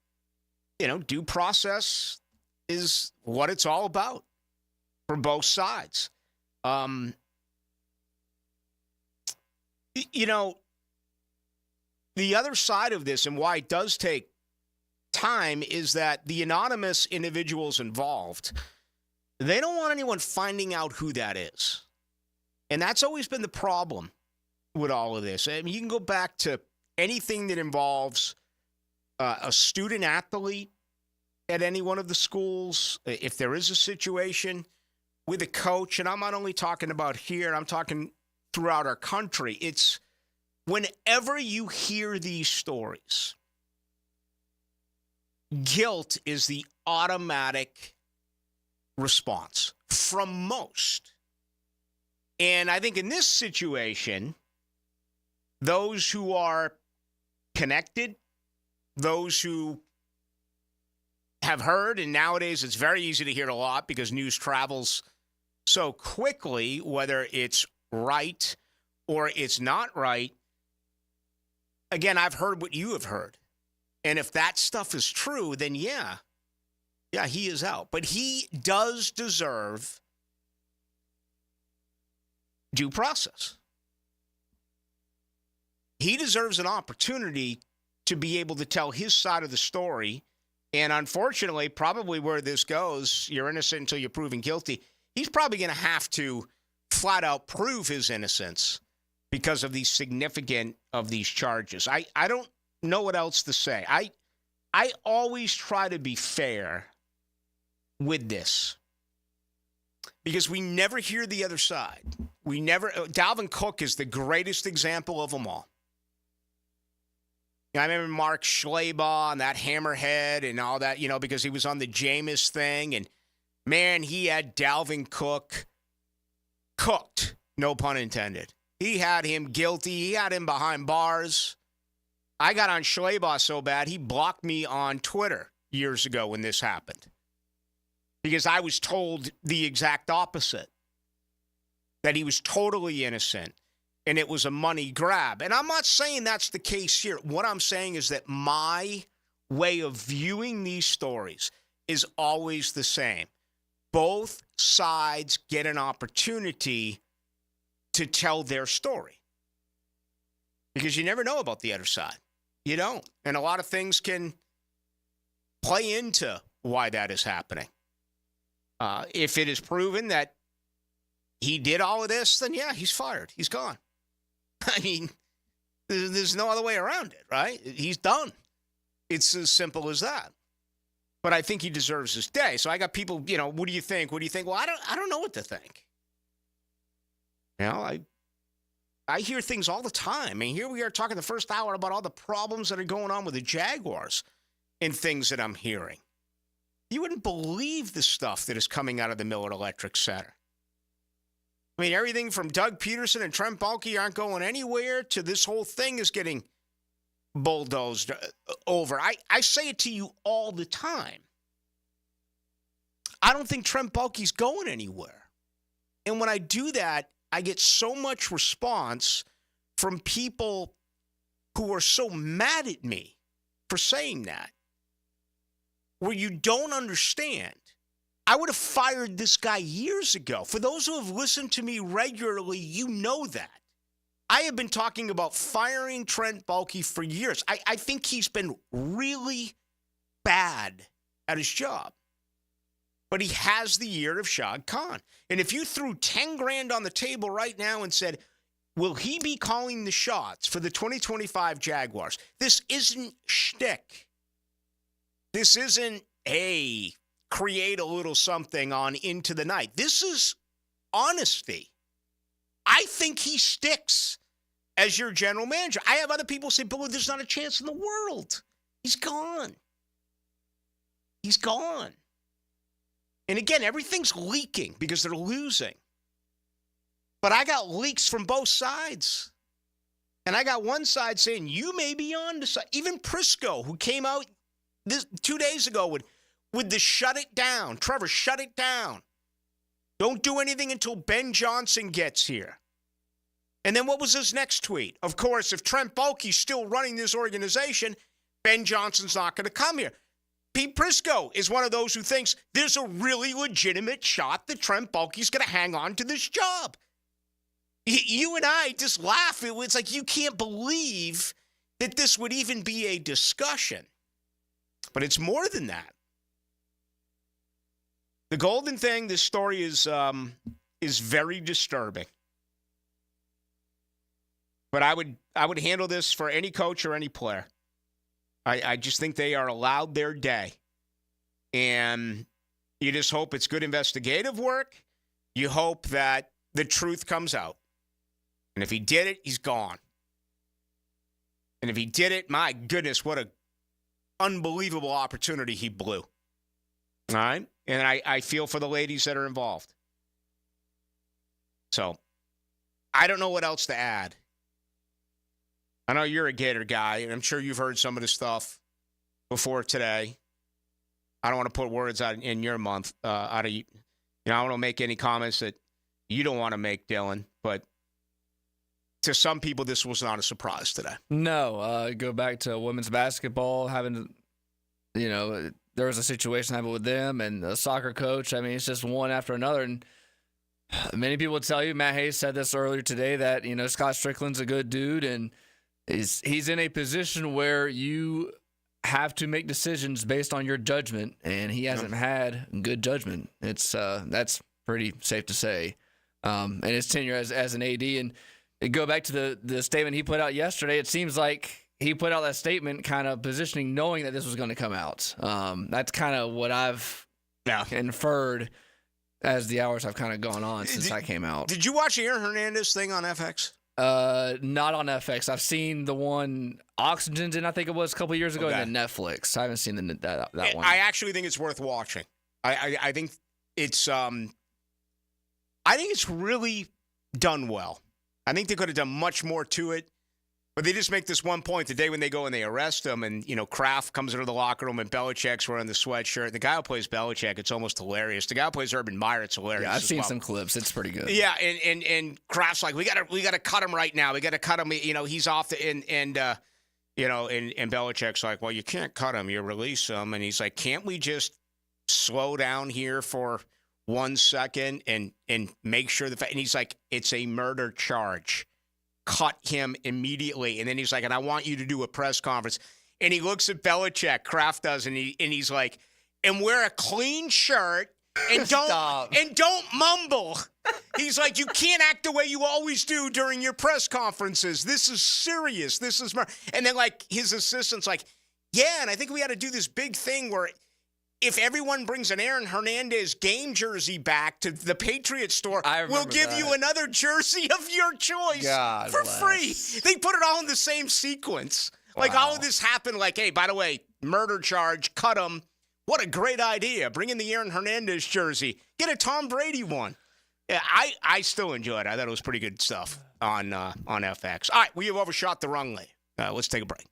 due process is what it's all about for both sides. The other side of this and why it does take time is that the anonymous individuals involved, they don't want anyone finding out who that is. And that's always been the problem with all of this. I mean, you can go back to anything that involves a student athlete at any one of the schools. If there is a situation with a coach, and I'm not only talking about here, I'm talking throughout our country. It's whenever you hear these stories, guilt is the automatic response from most. And I think in this situation, those who are connected, those who have heard, and nowadays it's very easy to hear a lot because news travels so quickly, whether it's right or it's not right. Again, I've heard what you have heard. And if that stuff is true, then yeah, he is out. But he does deserve due process. He deserves an opportunity to be able to tell his side of the story. And unfortunately, probably where this goes, you're innocent until you're proven guilty. He's probably going to have to flat out prove his innocence because of the significance of these charges. I don't know what else to say. I always try to be fair with this because we never hear the other side. Dalvin Cook is the greatest example of them all. I remember Mark Schlabach and that hammerhead and all that, because he was on the Jameis thing. And, man, he had Dalvin Cook cooked, no pun intended. He had him guilty. He had him behind bars. I got on Schlabach so bad, he blocked me on Twitter years ago when this happened because I was told the exact opposite, that he was totally innocent. And it was a money grab. And I'm not saying that's the case here. What I'm saying is that my way of viewing these stories is always the same. Both sides get an opportunity to tell their story. Because you never know about the other side. You don't. And a lot of things can play into why that is happening. If it is proven that he did all of this, then yeah, he's fired. He's gone. I mean, there's no other way around it, right? He's done. It's as simple as that. But I think he deserves his day. So I got people, what do you think? What do you think? Well, I don't know what to think. I hear things all the time. I mean, here we are talking the first hour about all the problems that are going on with the Jaguars and things that I'm hearing. You wouldn't believe the stuff that is coming out of the Millard Electric Center. I mean, everything from Doug Peterson and Trent Baalke aren't going anywhere to this whole thing is getting bulldozed over. I say it to you all the time. I don't think Trent Baalke's going anywhere. And when I do that, I get so much response from people who are so mad at me for saying that, where you don't understand. I would have fired this guy years ago. For those who have listened to me regularly, you know that. I have been talking about firing Trent Baalke for years. I think he's been really bad at his job. But he has the ear of Shad Khan. And if you threw $10,000 on the table right now and said, will he be calling the shots for the 2025 Jaguars? This isn't shtick. This isn't, hey, create a little something on Into the Night. This is honesty. I think he sticks as your general manager. I have other people say, Billy, there's not a chance in the world. He's gone. He's gone. And again, everything's leaking because they're losing. But I got leaks from both sides. And I got one side saying, you may be on to side. Even Prisco, who came out 2 days ago with the shut it down. Trevor, shut it down. Don't do anything until Ben Johnson gets here. And then what was his next tweet? Of course, if Trent Baalke's still running this organization, Ben Johnson's not going to come here. Pete Prisco is one of those who thinks there's a really legitimate shot that Trent Baalke's going to hang on to this job. You and I just laugh. It's like you can't believe that this would even be a discussion. But it's more than that. The Golden thing, this story is very disturbing. But I would handle this for any coach or any player. I just think they are allowed their day. And you just hope it's good investigative work. You hope that the truth comes out. And if he did it, he's gone. And if he did it, my goodness, what an unbelievable opportunity he blew. All right? And I feel for the ladies that are involved. So, I don't know what else to add. I know you're a Gator guy, and I'm sure you've heard some of the stuff before today. I don't want to put words out in your mouth. I don't want to make any comments that you don't want to make, Dylan. But to some people, this was not a surprise today. No, go back to women's basketball, there was a situation happened with them and the soccer coach. I mean, it's just one after another. And many people would tell you, Matt Hayes said this earlier today, that, Scott Strickland's a good dude, and he's in a position where you have to make decisions based on your judgment, and he hasn't had good judgment. It's that's pretty safe to say. And his tenure as an AD, and go back to the statement he put out yesterday. It seems like he put out that statement kind of positioning, knowing that this was going to come out. That's kind of what I've inferred as the hours have kind of gone on since I came out. Did you watch the Aaron Hernandez thing on FX? Not on FX. I've seen the one Oxygen did, I think it was a couple of years ago, Okay. and then Netflix. I haven't seen that one. I actually think it's worth watching. I think it's really done well. I think they could have done much more to it, but they just make this one point the day when they go and they arrest him, and Kraft comes into the locker room and Belichick's wearing the sweatshirt. The guy who plays Belichick, it's almost hilarious. The guy who plays Urban Meyer, it's hilarious. Yeah, I've seen some clips. It's pretty good. Yeah, and Kraft's like, we gotta cut him right now. We gotta cut him. He's off the and Belichick's like, well, you can't cut him. You release him, and he's like, can't we just slow down here for 1 second and make sure and he's like, it's a murder charge. Cut him immediately. And then he's like, and I want you to do a press conference. And he looks at Belichick, Kraft does, and he's like, and wear a clean shirt and don't mumble. He's like, you can't act the way you always do during your press conferences. This is serious. This is murder. And then like his assistant's like, yeah, and I think we got to do this big thing where if everyone brings an Aaron Hernandez game jersey back to the Patriots store, we'll give you another jersey of your choice for free. They put it all in the same sequence. Like all of this happened like, hey, by the way, murder charge, cut him. What a great idea. Bring in the Aaron Hernandez jersey. Get a Tom Brady one. Yeah, I still enjoy it. I thought it was pretty good stuff on FX. All right, we have overshot the runway. Let's take a break.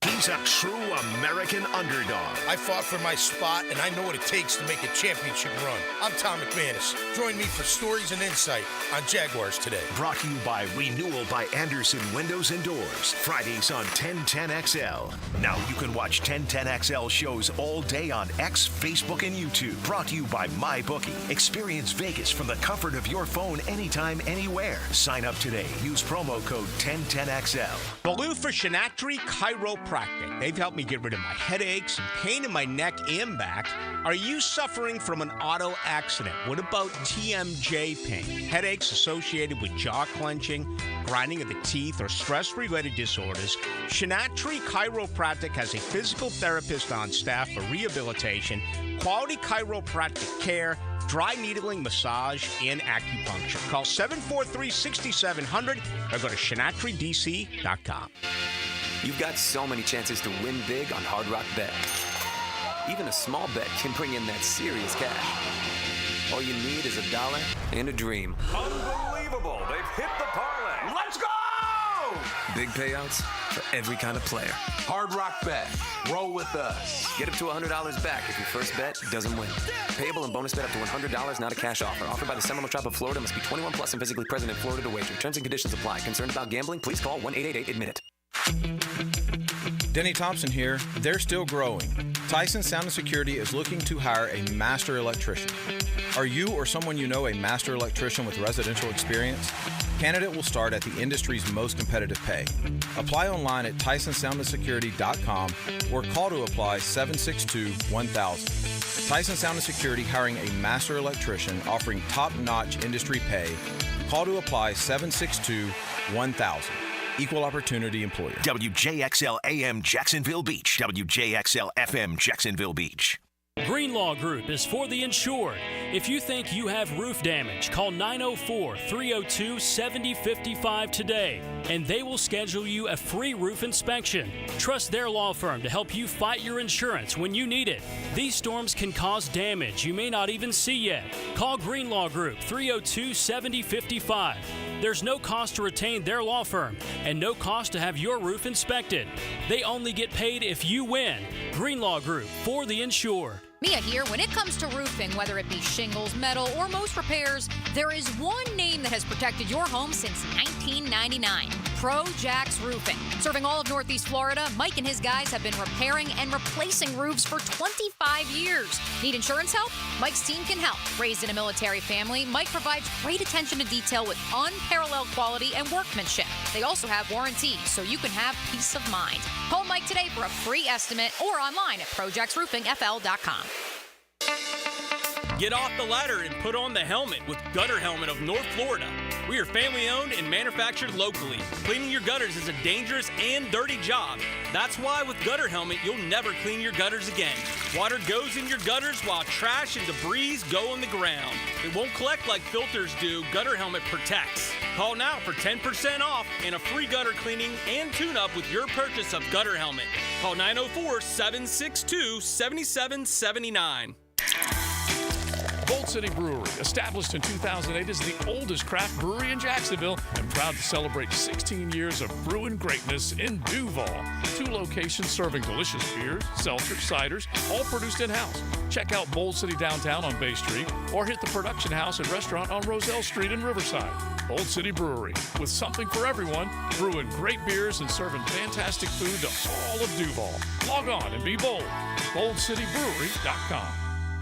He's a true American underdog. I fought for my spot, and I know what it takes to make a championship run. I'm Tom McManus. Join me for stories and insight on Jaguars Today. Brought to you by Renewal by Anderson Windows and Doors. Fridays on 1010XL. Now you can watch 1010XL shows all day on X, Facebook, and YouTube. Brought to you by MyBookie. Experience Vegas from the comfort of your phone anytime, anywhere. Sign up today. Use promo code 1010XL. Ballou for Shinatri Chiropractic. They've helped me get rid of my headaches and pain in my neck and back. Are you suffering from an auto accident? What about TMJ pain? Headaches associated with jaw clenching, grinding of the teeth, or stress-related disorders? Shinatri Chiropractic has a physical therapist on staff for rehabilitation, quality chiropractic care, dry needling, massage, and acupuncture. Call 743-6700 or go to ShinatriDC.com. You've got so many chances to win big on Hard Rock Bet. Even a small bet can bring in that serious cash. All you need is $1 and a dream. Unbelievable. They've hit the parlay. Let's go! Big payouts for every kind of player. Hard Rock Bet. Roll with us. Get up to $100 back if your first bet doesn't win. Payable and bonus bet up to $100, not a cash offer. Offered by the Seminole Tribe of Florida. Must be 21 plus and physically present in Florida to wager. Terms and conditions apply. Concerned about gambling? Please call 1-888-ADMIT-IT. Denny Thompson here. They're still growing. Tyson Sound & Security is looking to hire a master electrician. Are you or someone you know a master electrician with residential experience? Candidate will start at the industry's most competitive pay. Apply online at TysonSoundAndSecurity.com or call to apply 762-1000. Tyson Sound & Security hiring a master electrician offering top-notch industry pay. Call to apply 762-1000. Equal opportunity employer. WJXL AM Jacksonville Beach. WJXL FM Jacksonville Beach. Greenlaw Group is for the insured. If you think you have roof damage, call 904-302-7055 today, and they will schedule you a free roof inspection. Trust their law firm to help you fight your insurance when you need it. These storms can cause damage you may not even see yet. Call Greenlaw Group 302-7055. There's no cost to retain their law firm and no cost to have your roof inspected. They only get paid if you win. Greenlaw Group, for the insured. Mia here. When it comes to roofing, whether it be shingles, metal, or most repairs, there is one name that has protected your home since 1999. Pro-Jax Roofing. Serving all of Northeast Florida, Mike and his guys have been repairing and replacing roofs for 25 years. Need insurance help? Mike's team can help. Raised in a military family, Mike provides great attention to detail with unparalleled quality and workmanship. They also have warranties, so you can have peace of mind. Call Mike today for a free estimate or online at ProJaxRoofingFL.com. Get off the ladder and put on the helmet with Gutter Helmet of North Florida. We are family owned and manufactured locally. Cleaning your gutters is a dangerous and dirty job. That's why with Gutter Helmet, you'll never clean your gutters again. Water goes in your gutters while trash and debris go on the ground. It won't collect like filters do. Gutter Helmet protects. Call now for 10% off and a free gutter cleaning and tune-up with your purchase of Gutter Helmet. Call 904-762-7779. Bold City Brewery, established in 2008, is the oldest craft brewery in Jacksonville and proud to celebrate 16 years of brewing greatness in Duval. 2 locations serving delicious beers, seltzers, ciders, all produced in-house. Check out Bold City downtown on Bay Street or hit the production house and restaurant on Roselle Street in Riverside. Bold City Brewery, with something for everyone, brewing great beers and serving fantastic food to all of Duval. Log on and be bold. BoldCityBrewery.com.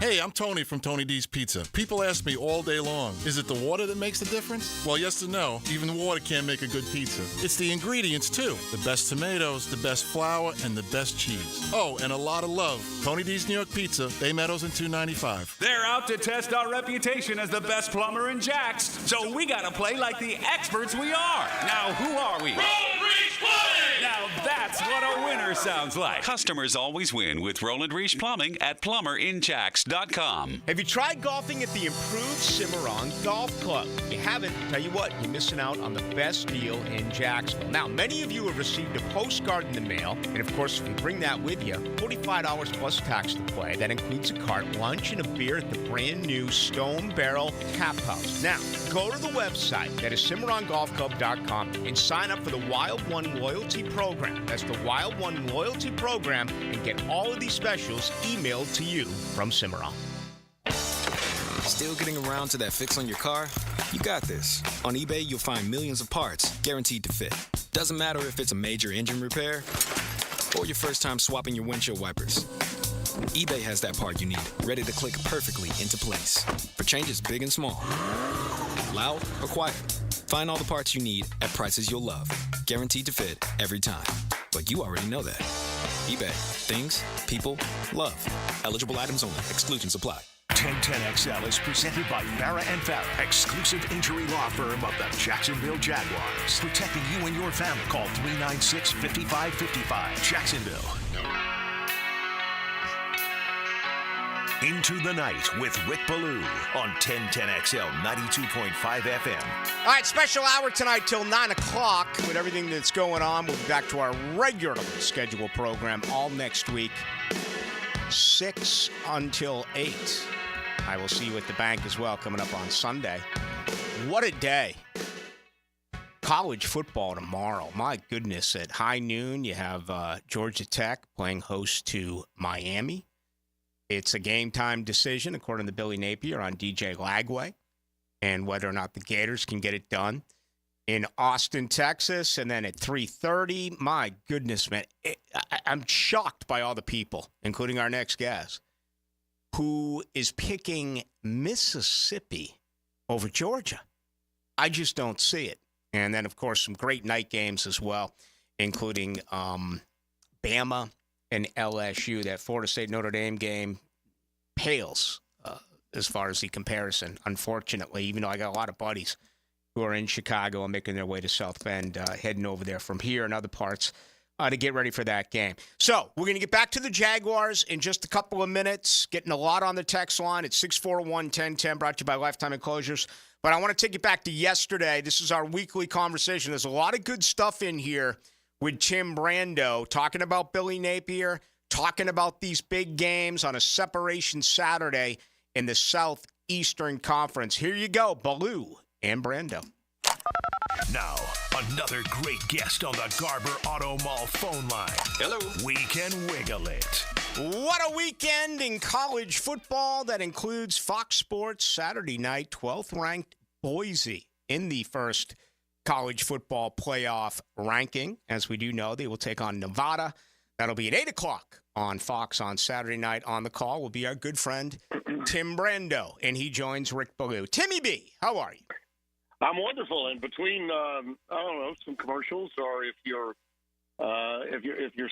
Hey, I'm Tony from Tony D's Pizza. People ask me all day long, is it the water that makes the difference? Well, yes and no. Even water can't make a good pizza. It's the ingredients, too. The best tomatoes, the best flour, and the best cheese. Oh, and a lot of love. Tony D's New York Pizza, Bay Meadows and 295. They're out to test our reputation as the best plumber in Jacks, so we gotta play like the experts we are. Now, who are we? Roll Breeze Plumbing! Now, that's what a winner sounds like. Customers always win with Roland Reese Plumbing at plumberinjacks.com. Have you tried golfing at the improved Cimarron Golf Club? If you haven't, tell you what, you're missing out on the best deal in Jacksonville. Now, many of you have received a postcard in the mail, and of course, if you bring that with you, $45 plus tax to play. That includes a cart, lunch, and a beer at the brand new Stone Barrel Tap House. Now, go to the website, that is CimarronGolfClub.com, and sign up for the Wild One Loyalty Program. That's the Wild One Loyalty Program, and get all of these specials emailed to you from Cimarron. Still getting around to that fix on your car? You got this. On eBay, you'll find millions of parts guaranteed to fit. Doesn't matter if it's a major engine repair or your first time swapping your windshield wipers. eBay has that part you need, ready to click perfectly into place for changes big and small. Loud or quiet, find all the parts you need at prices you'll love. Guaranteed to fit every time. But you already know that. eBay. Things, people, love. Eligible items only. Exclusions apply. 1010XL is presented by Farah & Farah, exclusive injury law firm of the Jacksonville Jaguars. Protecting you and your family. Call 396-5555. Jacksonville. Into the Night with Rick Ballou on 1010XL 92.5 FM. All right, special hour tonight till 9 o'clock with everything that's going on. We'll be back to our regularly scheduled program all next week, 6 until 8. I will see you at the bank as well coming up on Sunday. What a day. College football tomorrow. My goodness, at high noon, you have Georgia Tech playing host to Miami. It's a game-time decision, according to Billy Napier, on DJ Lagway and whether or not the Gators can get it done in Austin, Texas. And then at 3:30, my goodness, man, I'm shocked by all the people, including our next guest, who is picking Mississippi over Georgia. I just don't see it. And then, of course, some great night games as well, including Bama and LSU. That Florida State-Notre Dame game pales as far as the comparison, unfortunately, even though I got a lot of buddies who are in Chicago and making their way to South Bend, heading over there from here and other parts to get ready for that game. So we're going to get back to the Jaguars in just a couple of minutes, getting a lot on the text line at 641-1010, brought to you by Lifetime Enclosures. But I want to take it back to yesterday. This is our weekly conversation. There's a lot of good stuff in here with Tim Brando, talking about Billy Napier, talking about these big games on a separation Saturday in the Southeastern Conference. Here you go, Ballou and Brando. Now, another great guest on the Garber Auto Mall phone line. Hello. We can wiggle it. What a weekend in college football that includes Fox Sports Saturday night, 12th ranked Boise in the first college football playoff ranking. As we do know, they will take on Nevada. That'll be at 8 o'clock on Fox on Saturday night. On the call will be our good friend, Tim Brando, and he joins Rick Ballou. Timmy B, how are you? I'm wonderful. And between, I don't know, some commercials, or if you're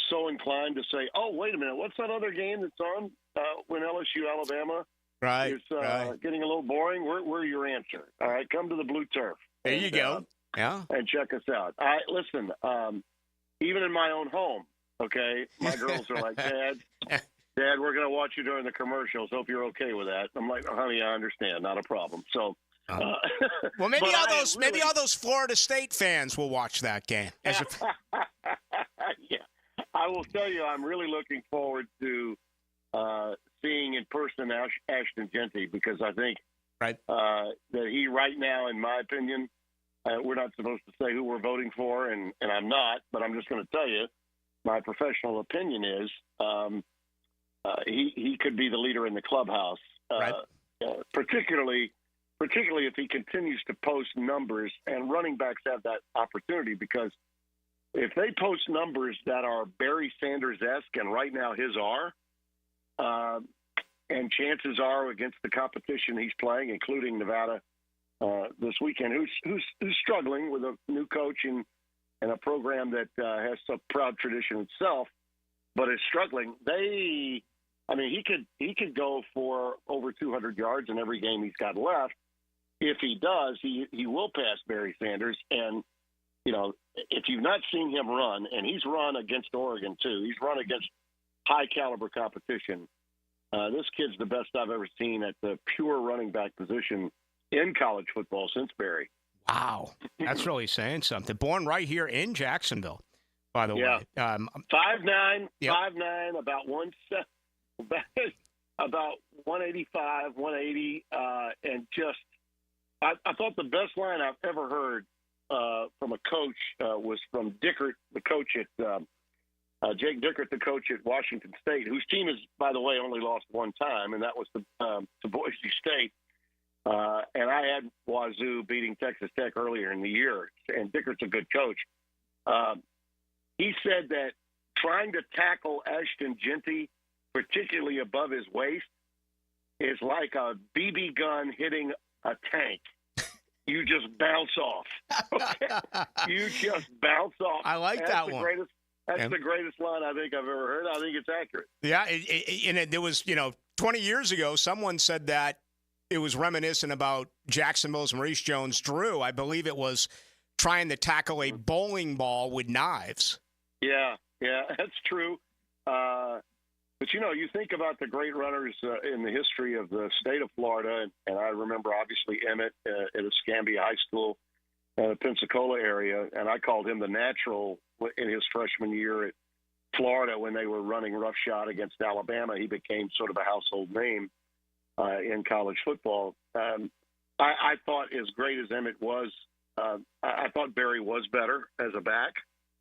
so inclined to say, oh, wait a minute, what's that other game that's on when LSU Alabama is getting a little boring? We're your answer. All right, come to the Blue Turf. There you go. Yeah. And check us out. Listen, even in my own home, okay, my girls are like, Dad, we're going to watch you during the commercials. Hope you're okay with that. I'm like, honey, I understand. Not a problem. So, well, maybe all those Florida State fans will watch that game. Yeah, I will tell you, I'm really looking forward to seeing in person Ashton Genty, because I think that he right now, in my opinion, we're not supposed to say who we're voting for, and I'm not, but I'm just going to tell you, my professional opinion is he could be the leader in the clubhouse, particularly if he continues to post numbers, and running backs have that opportunity, because if they post numbers that are Barry Sanders-esque, and right now his are, and chances are against the competition he's playing, including Nevada this weekend, who's struggling with a new coach and a program that has some proud tradition itself, but is struggling. He could go for over 200 yards in every game he's got left. If he does, he will pass Barry Sanders, and if you've not seen him run, and he's run against Oregon too, he's run against high caliber competition. This kid's the best I've ever seen at the pure running back position in college football since Barry. Wow. That's really saying something. Born right here in Jacksonville, by the way. 5'9", 5'9", about 185, 180, and just I thought the best line I've ever heard from a coach was from Dickert, the coach at Jake Dickert, the coach at Washington State, whose team has, by the way, only lost one time, and that was to Boise State. And I had Wazoo beating Texas Tech earlier in the year, and Dickert's a good coach. He said that trying to tackle Ashton Genty, particularly above his waist, is like a BB gun hitting a tank. You just bounce off. Okay? You just bounce off. I like that one. That's the greatest line I think I've ever heard. I think it's accurate. Yeah, there was, 20 years ago, someone said that it was reminiscent about Jacksonville's Maurice Jones-Drew. I believe it was trying to tackle a bowling ball with knives. Yeah, that's true. But, you think about the great runners in the history of the state of Florida, and I remember, obviously, Emmett at Escambia High School, Pensacola area, and I called him the natural in his freshman year at Florida when they were running roughshod against Alabama. He became sort of a household name in college football. I thought, as great as Emmett was, I thought Barry was better as a back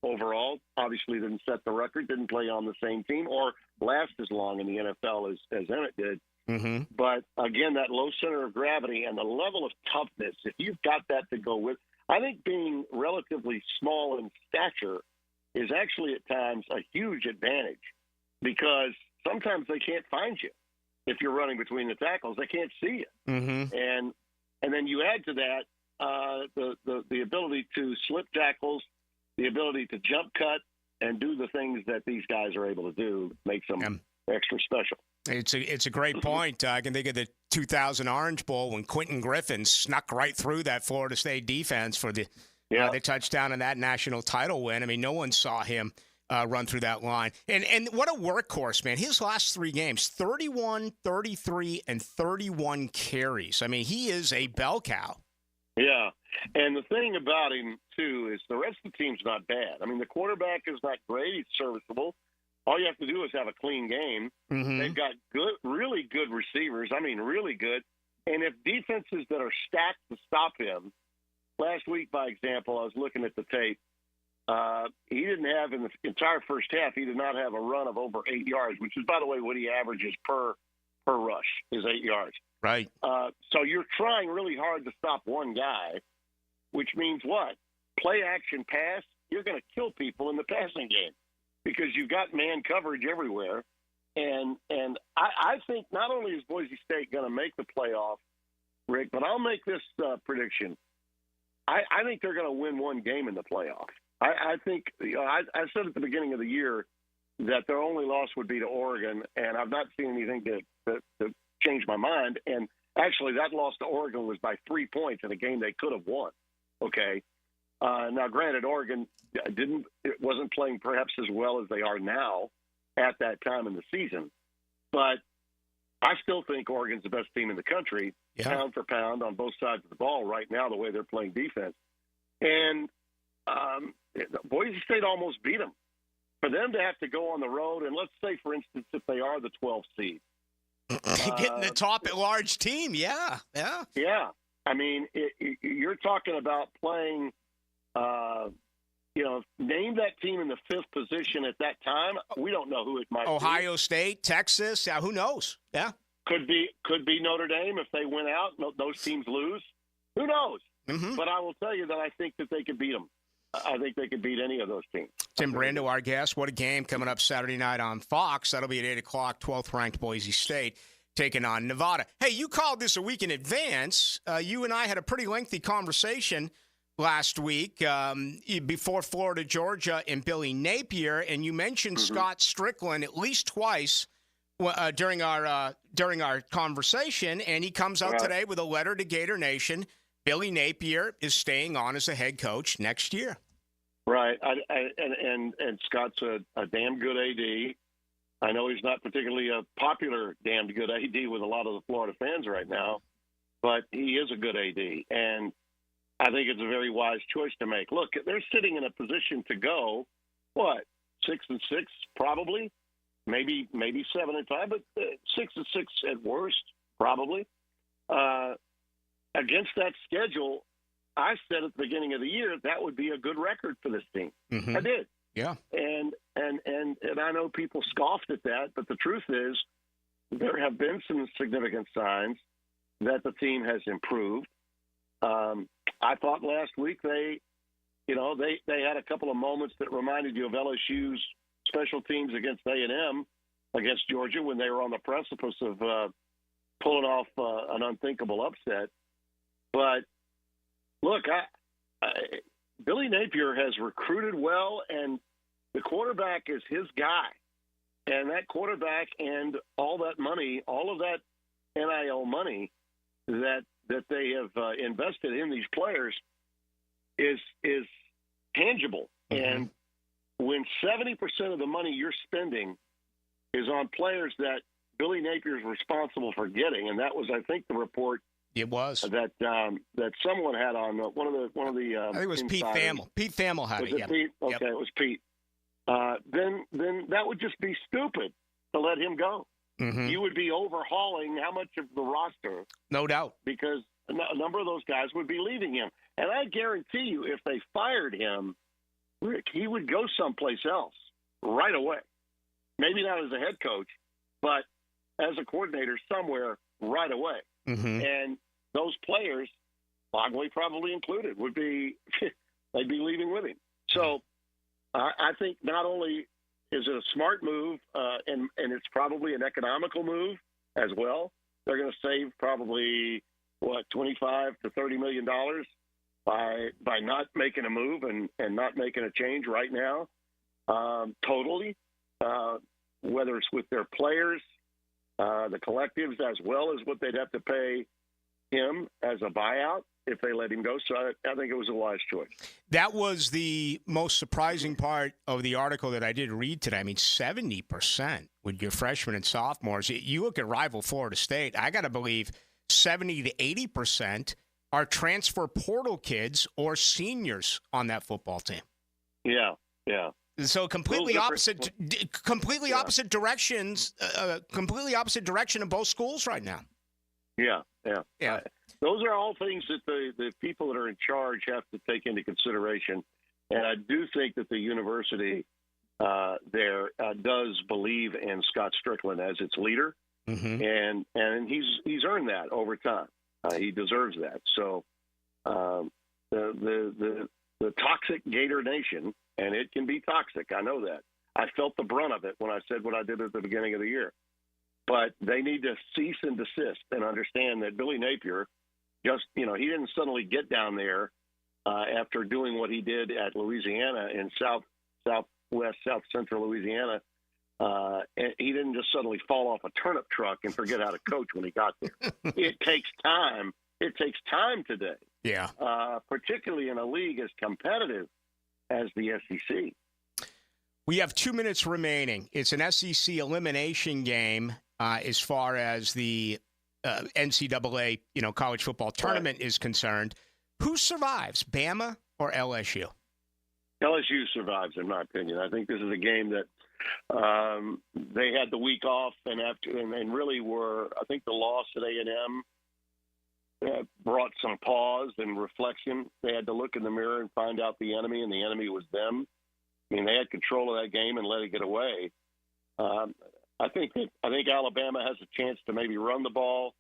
overall. Obviously didn't set the record, didn't play on the same team or last as long in the NFL as Emmett did. Mm-hmm. But, again, that low center of gravity and the level of toughness, if you've got that to go with, I think being relatively small in stature is actually at times a huge advantage because sometimes they can't find you. If you're running between the tackles, they can't see you. Mm-hmm. And then you add to that the ability to slip tackles, the ability to jump cut, and do the things that these guys are able to do makes them extra special. It's a great point. I can think of the 2000 Orange Bowl when Quentin Griffin snuck right through that Florida State defense for the touchdown and that national title win. I mean, no one saw him run through that line. And what a workhorse, man. His last three games, 31, 33, and 31 carries. I mean, he is a bell cow. Yeah. And the thing about him, too, is the rest of the team's not bad. I mean, the quarterback is not great. He's serviceable. All you have to do is have a clean game. Mm-hmm. They've got really good receivers. I mean, really good. And if defenses that are stacked to stop him, last week, by example, I was looking at the tape. He didn't have, in the entire first half, he did not have a run of over 8 yards, which is, by the way, what he averages per rush is 8 yards. Right. So you're trying really hard to stop one guy, which means what? Play action pass, you're going to kill people in the passing game because you've got man coverage everywhere. And I think not only is Boise State going to make the playoff, Rick, but I'll make this prediction. I think they're going to win one game in the playoff. I think I said at the beginning of the year that their only loss would be to Oregon, and I've not seen anything to change my mind. And actually, that loss to Oregon was by 3 points in a game they could have won. Okay. Now, granted, Oregon wasn't playing perhaps as well as they are now at that time in the season, but I still think Oregon's the best team in the country, pound for pound on both sides of the ball right now, the way they're playing defense. And Boise State almost beat them. For them to have to go on the road, and let's say, for instance, if they are the 12th seed. Getting the top at large team, yeah. I mean, you're talking about playing, name that team in the fifth position at that time. We don't know who it might be. Ohio State, Texas, who knows? Yeah. Could be Notre Dame if they win out. Those teams lose. Who knows? Mm-hmm. But I will tell you that I think that they could beat them. I think they could beat any of those teams. Tim Brando, our guest. What a game coming up Saturday night on Fox. That'll be at 8 o'clock, 12th-ranked Boise State taking on Nevada. Hey, you called this a week in advance. You and I had a pretty lengthy conversation last week before Florida, Georgia, and Billy Napier, and you mentioned Scott Strickland at least twice during our conversation, and he comes out today with a letter to Gator Nation. Billy Napier is staying on as a head coach next year. Right. And Scott's a damn good AD. I know he's not particularly a popular damn good AD with a lot of the Florida fans right now, but he is a good AD. And I think it's a very wise choice to make. Look, they're sitting in a position to go, 6-6 probably, maybe 7-5, but 6-6 at worst probably. Against that schedule, I said at the beginning of the year that would be a good record for this team. Mm-hmm. I did. Yeah. And I know people scoffed at that, but the truth is there have been some significant signs that the team has improved. I thought last week they had a couple of moments that reminded you of LSU's special teams against A&M against Georgia when they were on the precipice of pulling off an unthinkable upset. But look, Billy Napier has recruited well, and the quarterback is his guy. And that quarterback and all that money, all of that NIL money that they have invested in these players is tangible. Mm-hmm. And when 70% of the money you're spending is on players that Billy Napier is responsible for getting, and that was, I think, the report. It was that someone had on one of the. I think it was Pete Thamel. Pete Thamel had it. Was it Pete? Okay, yep. It was Pete. Then that would just be stupid to let him go. Mm-hmm. You would be overhauling how much of the roster? No doubt, because a number of those guys would be leaving him, and I guarantee you, if they fired him, Rick, he would go someplace else right away. Maybe not as a head coach, but as a coordinator somewhere right away. Mm-hmm. And those players, Bogley probably included, would be they'd be leaving with him. So I think not only is it a smart move, and it's probably an economical move as well. They're going to save probably $25 to $30 million by not making a move and not making a change right now. Totally, whether it's with their players, the collectives, as well as what they'd have to pay him as a buyout if they let him go. So I think it was a wise choice. That was the most surprising part of the article that I did read today. I mean, 70% with your freshmen and sophomores. You look at rival Florida State, I got to believe 70 to 80% are transfer portal kids or seniors on that football team. Yeah, yeah. So completely opposite directions, completely opposite direction of both schools right now. Yeah. Those are all things that the people that are in charge have to take into consideration. And I do think that the university there does believe in Scott Strickland as its leader, mm-hmm. and he's earned that over time. He deserves that. So the toxic Gator Nation. And it can be toxic. I know that. I felt the brunt of it when I said what I did at the beginning of the year. But they need to cease and desist and understand that Billy Napier just, he didn't suddenly get down there after doing what he did at Louisiana in southwest, south central Louisiana. And he didn't just suddenly fall off a turnip truck and forget how to coach when he got there. It takes time. It takes time today. Yeah. Particularly in a league as competitive as the SEC. We have 2 minutes remaining. It's an SEC elimination game as far as the NCAA, college football tournament is concerned. Who survives, Bama or LSU? LSU survives, in my opinion. I think this is a game that they had the week off and really were. I think the loss at A&M brought some pause and reflection. They had to look in the mirror and find out the enemy, and the enemy was them. I mean, they had control of that game and let it get away. I think Alabama has a chance to maybe run the ball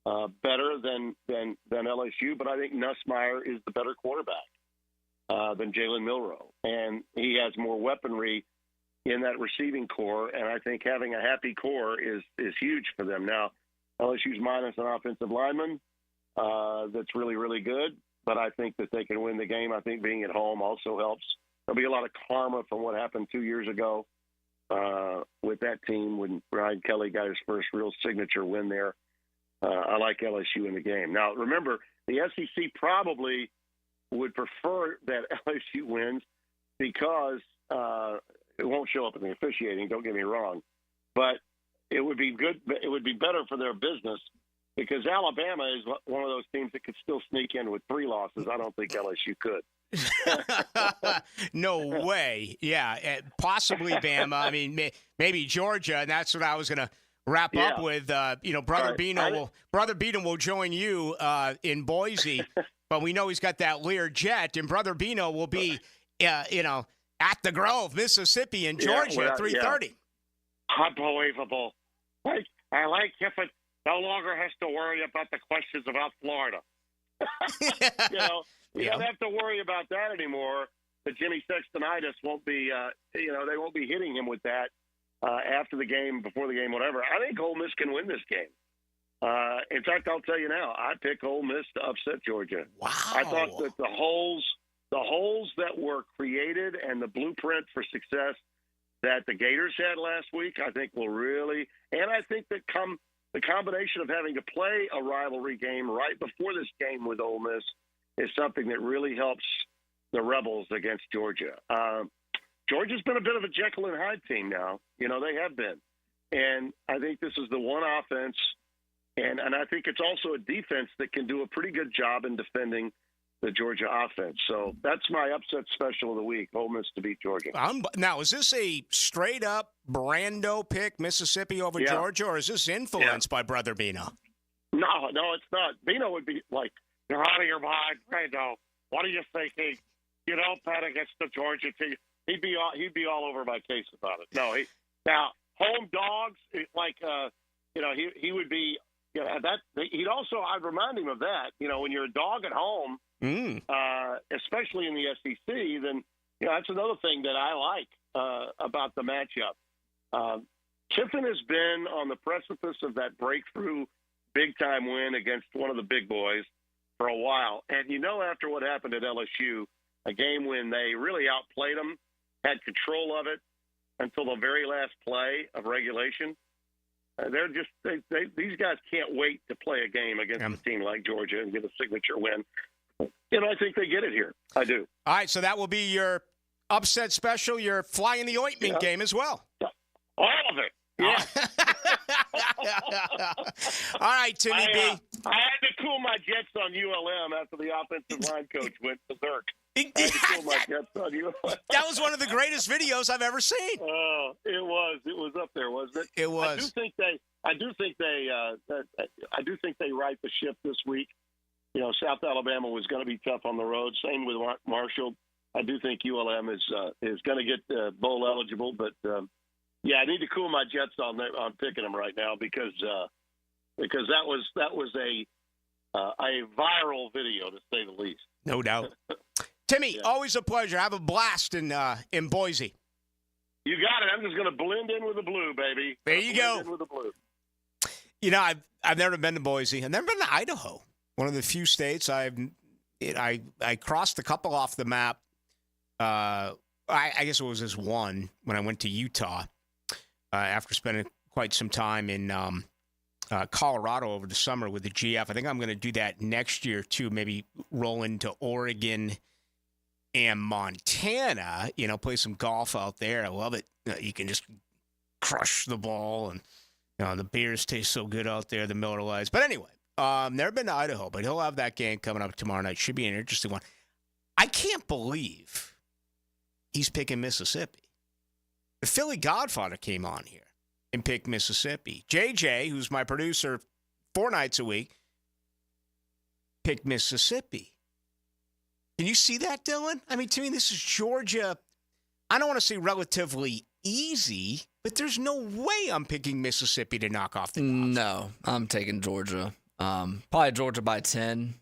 better than LSU, but I think Nussmeier is the better quarterback than Jalen Milroe, and he has more weaponry in that receiving core. And I think having a happy core is huge for them. Now, LSU's minus an offensive lineman. That's really, really good, but I think that they can win the game. I think being at home also helps. There'll be a lot of karma from what happened 2 years ago with that team when Brian Kelly got his first real signature win there. I like LSU in the game. Now, remember, the SEC probably would prefer that LSU wins because it won't show up in the officiating. Don't get me wrong, but it would be good. It would be better for their business because Alabama is one of those teams that could still sneak in with 3 losses. I don't think LSU could. No way. Yeah, possibly Bama. I mean, maybe Georgia, and that's what I was going to wrap up with. Brother Beano will join you in Boise, but we know he's got that Lear jet, and Brother Beano will be, at the Grove, Mississippi, in Georgia at 3:30. Unbelievable. I like Kiffin no longer has to worry about the questions about Florida. You don't have to worry about that anymore. The Jimmy Sextonitis won't be, they won't be hitting him with that after the game, before the game, whatever. I think Ole Miss can win this game. In fact, I'll tell you now, I pick Ole Miss to upset Georgia. Wow. I thought that the holes that were created and the blueprint for success that the Gators had last week, I think will really, and I think that the combination of having to play a rivalry game right before this game with Ole Miss is something that really helps the Rebels against Georgia. Georgia's been a bit of a Jekyll and Hyde team now. They have been. And I think this is the one offense, and I think it's also a defense that can do a pretty good job in defending the Georgia offense. So that's my upset special of the week, Ole Miss to beat Georgia. Now, is this a straight-up Brando pick, Mississippi over Georgia, or is this influenced by Brother Beano? No, it's not. Beano would be like, you're out of your mind, Brando. What are you thinking? You don't bet against the Georgia team. He'd be all over my case about it. No, now home dogs, he would be. He'd also. I'd remind him of that. When you're a dog at home, especially in the SEC, then that's another thing that I like about the matchup. Kiffin has been on the precipice of that breakthrough big-time win against one of the big boys for a while. And after what happened at LSU, a game when they really outplayed them, had control of it until the very last play of regulation, these guys can't wait to play a game against a team like Georgia and get a signature win. I think they get it here. I do. All right, so that will be your upset special, your fly in the ointment game as well. All of it. Yeah. All right, Timmy B. I had to cool my jets on ULM after the offensive line coach went berserk. I had to cool my jets on ULM. That was one of the greatest videos I've ever seen. Oh, it was. It was up there, wasn't it? It was. I do think they right the ship this week. South Alabama was going to be tough on the road. Same with Marshall. I do think ULM is going to get bowl eligible, but I need to cool my jets on picking them right now because that was a viral video, to say the least. No doubt. Timmy, always a pleasure. Have a blast in Boise. You got it. I'm just going to blend in with the blue, baby. There you go. Blend in with the blue. I've never been to Boise. I've never been to Idaho. One of the few states I crossed a couple off the map. I guess it was just one when I went to Utah after spending quite some time in Colorado over the summer with the GF. I think I'm going to do that next year too. Maybe roll into Oregon and Montana. Play some golf out there. I love it. You can just crush the ball, and the beers taste so good out there. The Miller Lights. But anyway. Never been to Idaho, but he'll have that game coming up tomorrow night. Should be an interesting one. I can't believe he's picking Mississippi. The Philly Godfather came on here and picked Mississippi. JJ, who's my producer 4 nights a week, picked Mississippi. Can you see that, Dylan? I mean, to me, this is Georgia. I don't want to say relatively easy, but there's no way I'm picking Mississippi to knock off the Dogs. No, I'm taking Georgia. Probably Georgia by 10.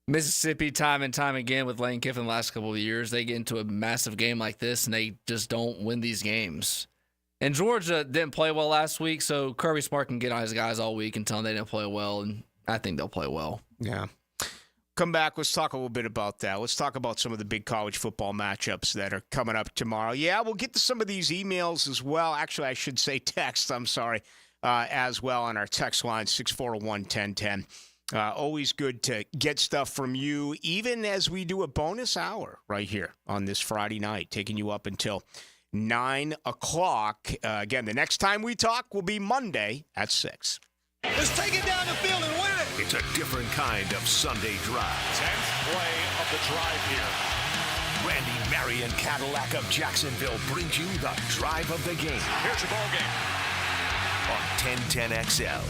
Mississippi, time and time again with Lane Kiffin the last couple of years, they get into a massive game like this, and they just don't win these games. And Georgia didn't play well last week, so Kirby Smart can get on his guys all week and tell them they didn't play well, and I think they'll play well. Yeah. Come back. Let's talk a little bit about that. Let's talk about some of the big college football matchups that are coming up tomorrow. Yeah, we'll get to some of these emails as well. Actually, I should say text. I'm sorry. As well on our text line, 641-1010. Always good to get stuff from you, even as we do a bonus hour right here on this Friday night, taking you up until 9 o'clock. Again, the next time we talk will be Monday at 6. Let's take it down the field and win it. It's a different kind of Sunday drive. 10th play of the drive here. Randy Marion Cadillac of Jacksonville brings you the drive of the game. Here's your ball game. On 1010XL.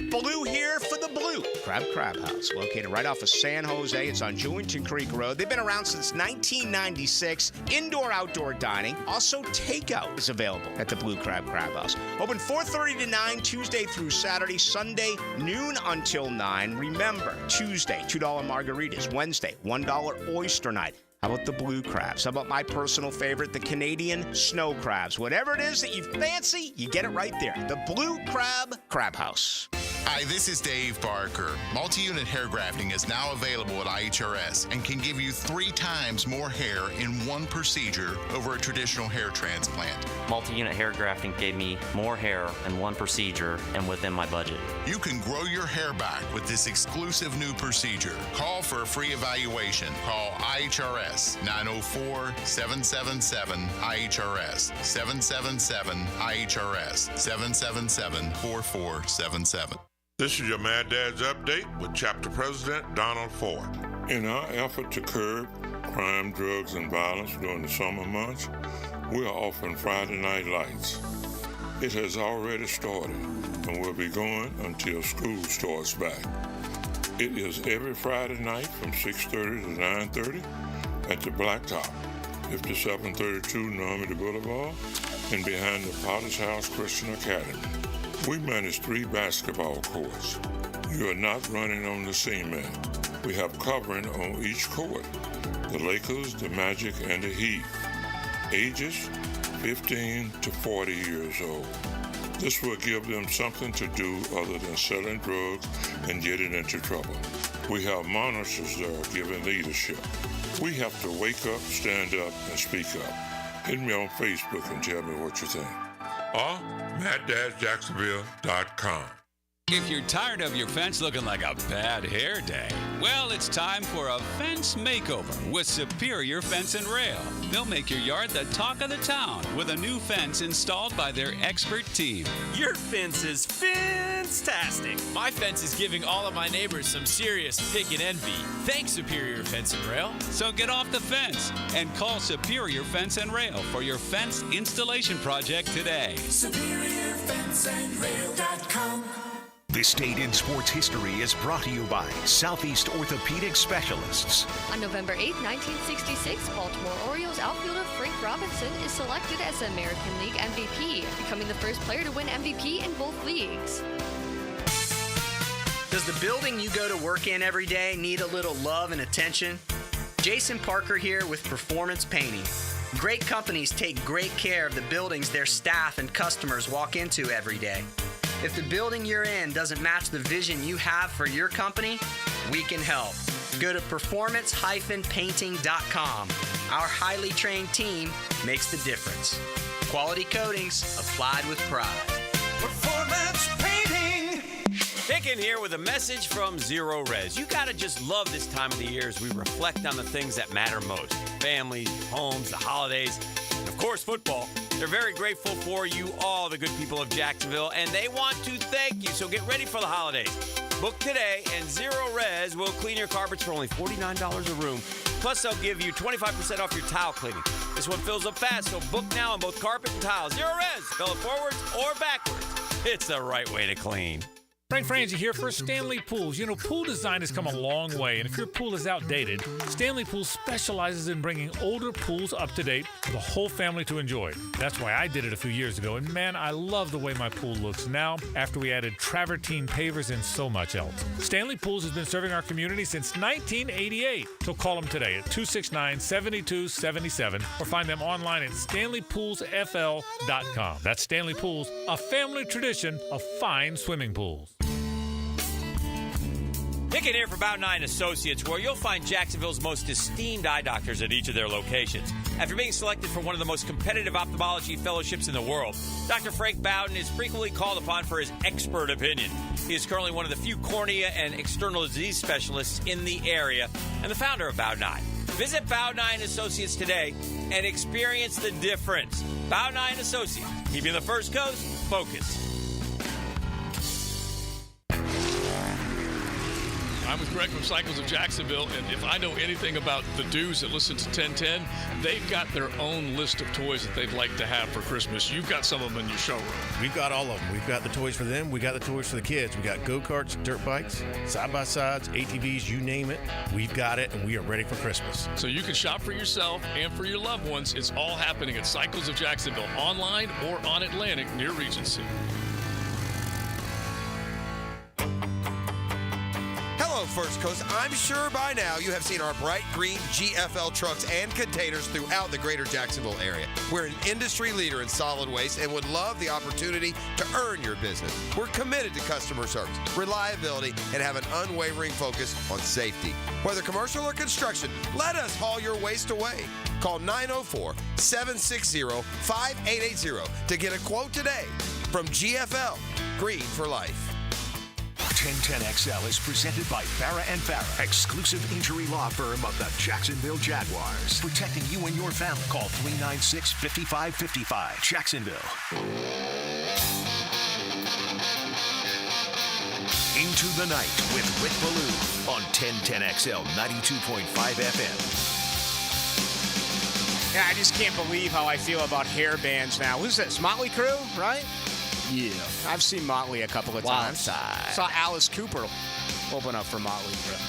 Ballou here for the Blue Crab House, located right off of San Jose. It's on Jewington Creek Road. They've been around since 1996. Indoor-outdoor dining. Also, takeout is available at the Blue Crab House. Open 4:30 to 9, Tuesday through Saturday. Sunday, noon until 9. Remember, Tuesday, $2 margaritas. Wednesday, $1 oyster night. How about the blue crabs? How about my personal favorite, the Canadian snow crabs? Whatever it is that you fancy, you get it right there. The Blue Crab House. Hi, this is Dave Barker. Multi-unit hair grafting is now available at IHRS and can give you 3 times more hair in one procedure over a traditional hair transplant. Multi-unit hair grafting gave me more hair in one procedure and within my budget. You can grow your hair back with this exclusive new procedure. Call for a free evaluation. Call IHRS 904-777-IHRS 777-IHRS 777-4477. This is your Mad Dad's Update with Chapter President Donald Ford. In our effort to curb crime, drugs, and violence during the summer months, we are offering Friday Night Lights. It has already started and will be going until school starts back. It is every Friday night from 6:30 to 9:30 at the Blacktop, 5732 Normandy Boulevard, and behind the Potter's House Christian Academy. We manage 3 basketball courts. You are not running on the cement. We have covering on each court. The Lakers, the Magic, and the Heat. Ages 15 to 40 years old. This will give them something to do other than selling drugs and getting into trouble. We have monitors there giving leadership. We have to wake up, stand up, and speak up. Hit me on Facebook and tell me what you think. Or MattDadJacksonville.com. If you're tired of your fence looking like a bad hair day, well, it's time for a fence makeover with Superior Fence and Rail. They'll make your yard the talk of the town with a new fence installed by their expert team. Your fence is fantastic. My fence is giving all of my neighbors some serious pick and envy. Thanks, Superior Fence and Rail. So get off the fence and call Superior Fence and Rail for your fence installation project today. SuperiorFenceandRail.com. This Date in Sports History is brought to you by Southeast Orthopedic Specialists. On November 8, 1966, Baltimore Orioles outfielder Frank Robinson is selected as the American League MVP, becoming the first player to win MVP in both leagues. Does the building you go to work in every day need a little love and attention? Jason Parker here with Performance Painting. Great companies take great care of the buildings their staff and customers walk into every day. If the building you're in doesn't match the vision you have for your company, we can help. Go to performance-painting.com. Our highly trained team makes the difference. Quality coatings applied with pride. Performance Painting. Picking here with a message from Zero Res. You gotta just love this time of the year as we reflect on the things that matter most. Families, homes, the holidays, and of course football. They're very grateful for you, all the good people of Jacksonville, and they want to thank you. So get ready for the holidays. Book today, and Zero Res will clean your carpets for only $49 a room. Plus, they'll give you 25% off your tile cleaning. This one fills up fast, so book now on both carpet and tile. Zero Res, fill it forwards or backwards. It's the right way to clean. Frank Frangie here for Stanley Pools. You know, pool design has come a long way, and if your pool is outdated, Stanley Pools specializes in bringing older pools up to date for the whole family to enjoy. That's why I did it a few years ago, and man, I love the way my pool looks now after we added travertine pavers and so much else. Stanley Pools has been serving our community since 1988, so call them today at 269-7277 or find them online at StanleyPoolsFL.com. That's Stanley Pools, a family tradition of fine swimming pools. Nick in here for Bow 9 Associates, where you'll find Jacksonville's most esteemed eye doctors at each of their locations. After being selected for one of the most competitive ophthalmology fellowships in the world, Dr. Frank Bowden is frequently called upon for his expert opinion. He is currently one of the few cornea and external disease specialists in the area and the founder of Bow 9. Visit Bow 9 Associates today and experience the difference. Bow 9 Associates, keeping the First Coast focused. I'm with Greg from Cycles of Jacksonville, and if I know anything about the dudes that listen to 1010, they've got their own list of toys that they'd like to have for Christmas. You've got some of them in your showroom. We've got all of them. We've got the toys for them. We got the toys for the kids. We got go-karts, dirt bikes, side-by-sides, ATVs, you name it. We've got it, and we are ready for Christmas. So you can shop for yourself and for your loved ones. It's all happening at Cycles of Jacksonville, online or on Atlantic near Regency. Hello, First Coast. I'm sure by now you have seen our bright green GFL trucks and containers throughout the greater Jacksonville area. We're an industry leader in solid waste and would love the opportunity to earn your business. We're committed to customer service, reliability, and have an unwavering focus on safety. Whether commercial or construction, let us haul your waste away. Call 904-760-5880 to get a quote today from GFL, Green for Life. 1010XL is presented by Farah & Farah, exclusive injury law firm of the Jacksonville Jaguars. Protecting you and your family. Call 396-5555. Jacksonville. Into the Night with Rick Ballou on 1010XL 92.5 FM. Yeah, I just can't believe how I feel about hair bands now. Who's this? Motley Crue, right? Yeah. I've seen Motley a couple of times. Saw Alice Cooper open up for Motley Crue.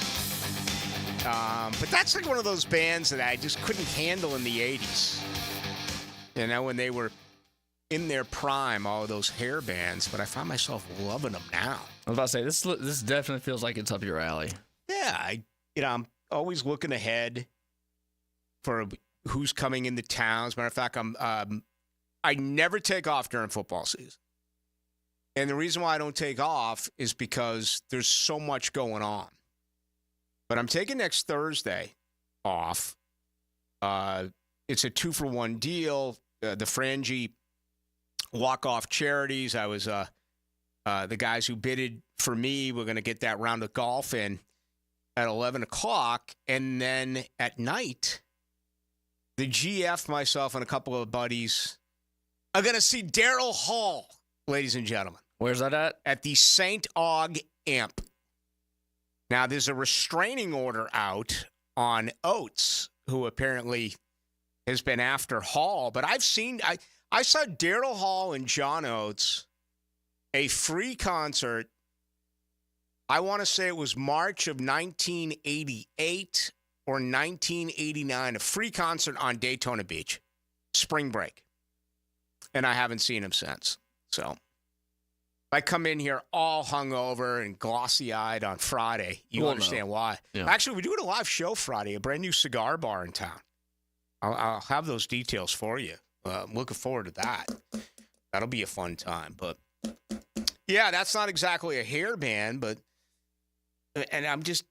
But that's like one of those bands that I just couldn't handle in the 80s. You know, when they were in their prime, all of those hair bands. But I find myself loving them now. I was about to say, this definitely feels like it's up your alley. Yeah, I'm always looking ahead for who's coming into town. As a matter of fact, I never take off during football season. And the reason why I don't take off is because there's so much going on. But I'm taking next Thursday off. It's a 2-for-1 deal. The Frangie walk-off charities. I was the guys who bidded for me. We're going to get that round of golf in at 11 o'clock. And then at night, the GF, myself, and a couple of buddies are going to see Daryl Hall, ladies and gentlemen. Where's that at? At the St. Aug Amp. Now, there's a restraining order out on Oates, who apparently has been after Hall. But I saw Daryl Hall and John Oates, a free concert. I want to say it was March of 1988 or 1989, a free concert on Daytona Beach, spring break. And I haven't seen him since. So I come in here all hungover and glossy-eyed on Friday. You understand why. Yeah. Actually, we're doing a live show Friday, a brand new cigar bar in town. I'll have those details for you. I'm looking forward to that. That'll be a fun time. But, yeah, that's not exactly a hair band, but and I'm just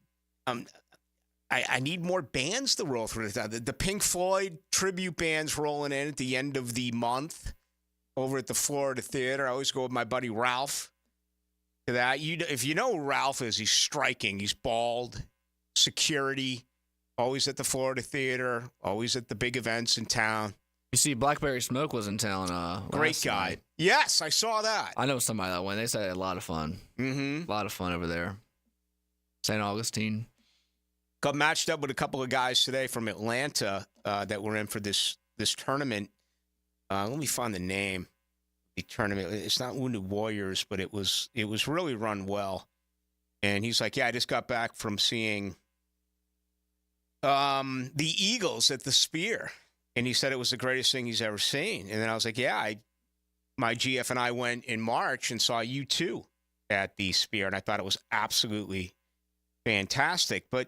I need more bands to roll through. The Pink Floyd tribute band's rolling in at the end of the month over at the Florida Theater. I always go with my buddy Ralph to that. If you know who Ralph is, he's striking. He's bald, security, always at the Florida Theater, always at the big events in town. You see, Blackberry Smoke was in town. Great guy. Night. Yes, I saw that. I know somebody that went. They said a lot of fun. Mm-hmm. A lot of fun over there. St. Augustine. Got matched up with a couple of guys today from Atlanta that were in for this tournament. Let me find the name of the tournament. It's not Wounded Warriors, but it was really run well. And he's like, yeah, I just got back from seeing the Eagles at the Sphere. And he said it was the greatest thing he's ever seen. And then I was like, yeah, my GF and I went in March and saw U2 at the Sphere. And I thought it was absolutely fantastic. But,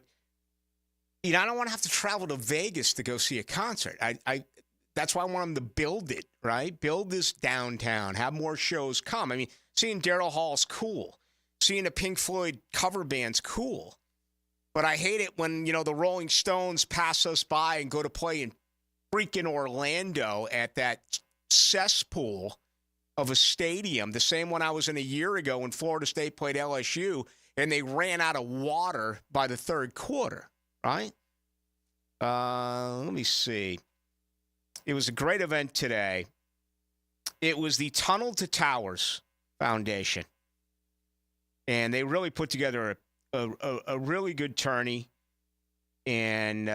I don't want to have to travel to Vegas to go see a concert. That's why I want them to build it, right? Build this downtown. Have more shows come. I mean, seeing Daryl Hall's cool. seeing a Pink Floyd cover band's cool. But I hate it when, the Rolling Stones pass us by and go to play in freaking Orlando at that cesspool of a stadium, the same one I was in a year ago when Florida State played LSU, and they ran out of water by the third quarter, right? Let me see. It was a great event today. It was the Tunnel to Towers Foundation. And they really put together a really good tourney and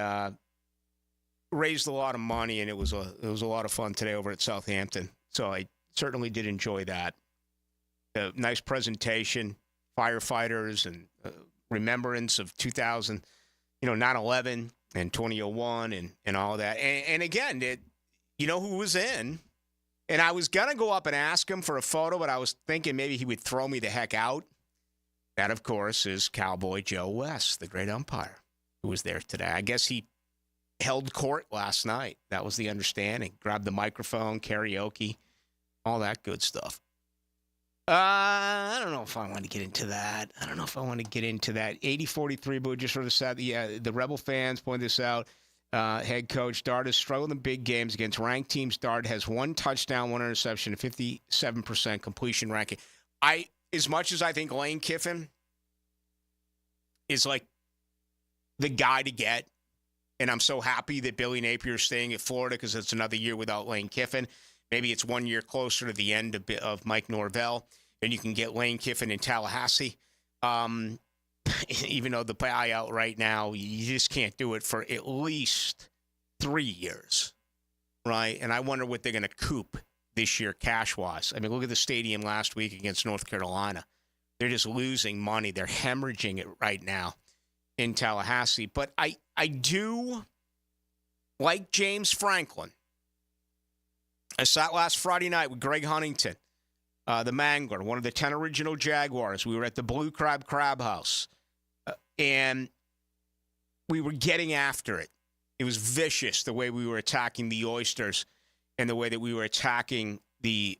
raised a lot of money, and it was a lot of fun today over at Southampton. So I certainly did enjoy that. A nice presentation, firefighters, and remembrance of 2000, 9/11 and 2001 and all that. And again, who was in? And I was going to go up and ask him for a photo, but I was thinking maybe he would throw me the heck out. That, of course, is Cowboy Joe West, the great umpire, who was there today. I guess he held court last night. That was the understanding. Grabbed the microphone, karaoke, all that good stuff. I don't know if I want to get into that. 80-43, but just sort of sad. Yeah, the Rebel fans point this out. Head coach Dart has struggled in big games against ranked teams. Dart has 1 touchdown, 1 interception, a 57% completion ranking. As much as I think Lane Kiffin is like the guy to get, and I'm so happy that Billy Napier is staying at Florida because it's another year without Lane Kiffin. Maybe it's 1 year closer to the end of Mike Norvell, and you can get Lane Kiffin in Tallahassee. Even though the buyout right now, you just can't do it for at least 3 years, right? And I wonder what they're going to coop this year cash-wise. I mean, look at the stadium last week against North Carolina. They're just losing money. They're hemorrhaging it right now in Tallahassee. But I do like James Franklin. I sat last Friday night with Greg Huntington, the Mangler, one of the 10 original Jaguars. We were at the Blue Crab House, and we were getting after it. It was vicious the way we were attacking the oysters and the way that we were attacking the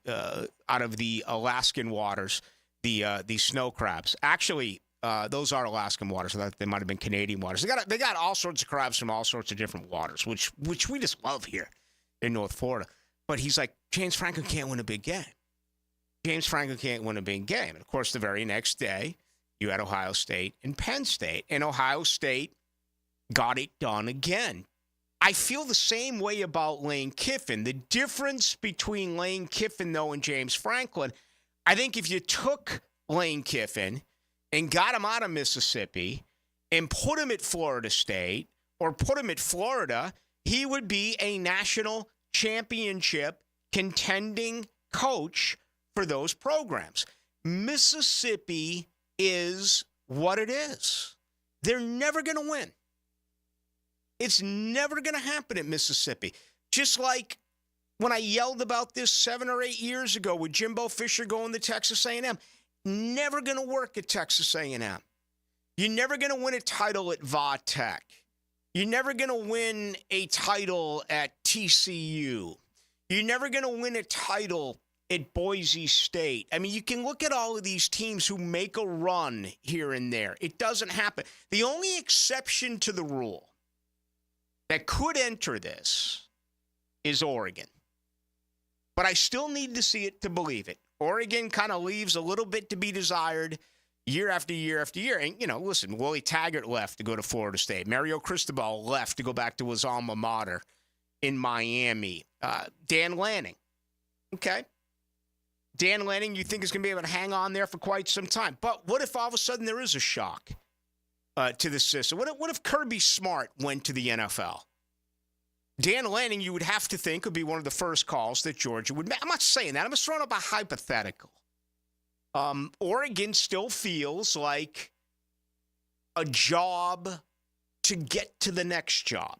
out of the Alaskan waters, the snow crabs. Actually, those are Alaskan waters. They might have been Canadian waters. They got all sorts of crabs from all sorts of different waters, which we just love here in North Florida. But he's like, James Franklin can't win a big game. James Franklin can't win a big game. And, of course, the very next day, you had Ohio State and Penn State. And Ohio State got it done again. I feel the same way about Lane Kiffin. The difference between Lane Kiffin, though, and James Franklin, I think if you took Lane Kiffin and got him out of Mississippi and put him at Florida State or put him at Florida, he would be a national championship contending coach for those programs. Mississippi is what it is. They're never going to win. It's never going to happen at Mississippi. Just like when I yelled about this 7 or 8 years ago with Jimbo Fisher going to Texas A&M. Never going to work at Texas A&M. You're never going to win a title at Va Tech. You're never going to win a title at TCU. You're never going to win a title at Boise State. I mean, you can look at all of these teams who make a run here and there. It doesn't happen. The only exception to the rule that could enter this is Oregon. But I still need to see it to believe it. Oregon kind of leaves a little bit to be desired year after year after year. And, listen, Willie Taggart left to go to Florida State. Mario Cristobal left to go back to his alma mater in Miami. Dan Lanning. Okay. Dan Lanning, you think is going to be able to hang on there for quite some time. But what if all of a sudden there is a shock to the system? What if Kirby Smart went to the NFL? Dan Lanning, you would have to think, would be one of the first calls that Georgia would make. I'm not saying that. I'm just throwing up a hypothetical. Oregon still feels like a job to get to the next job,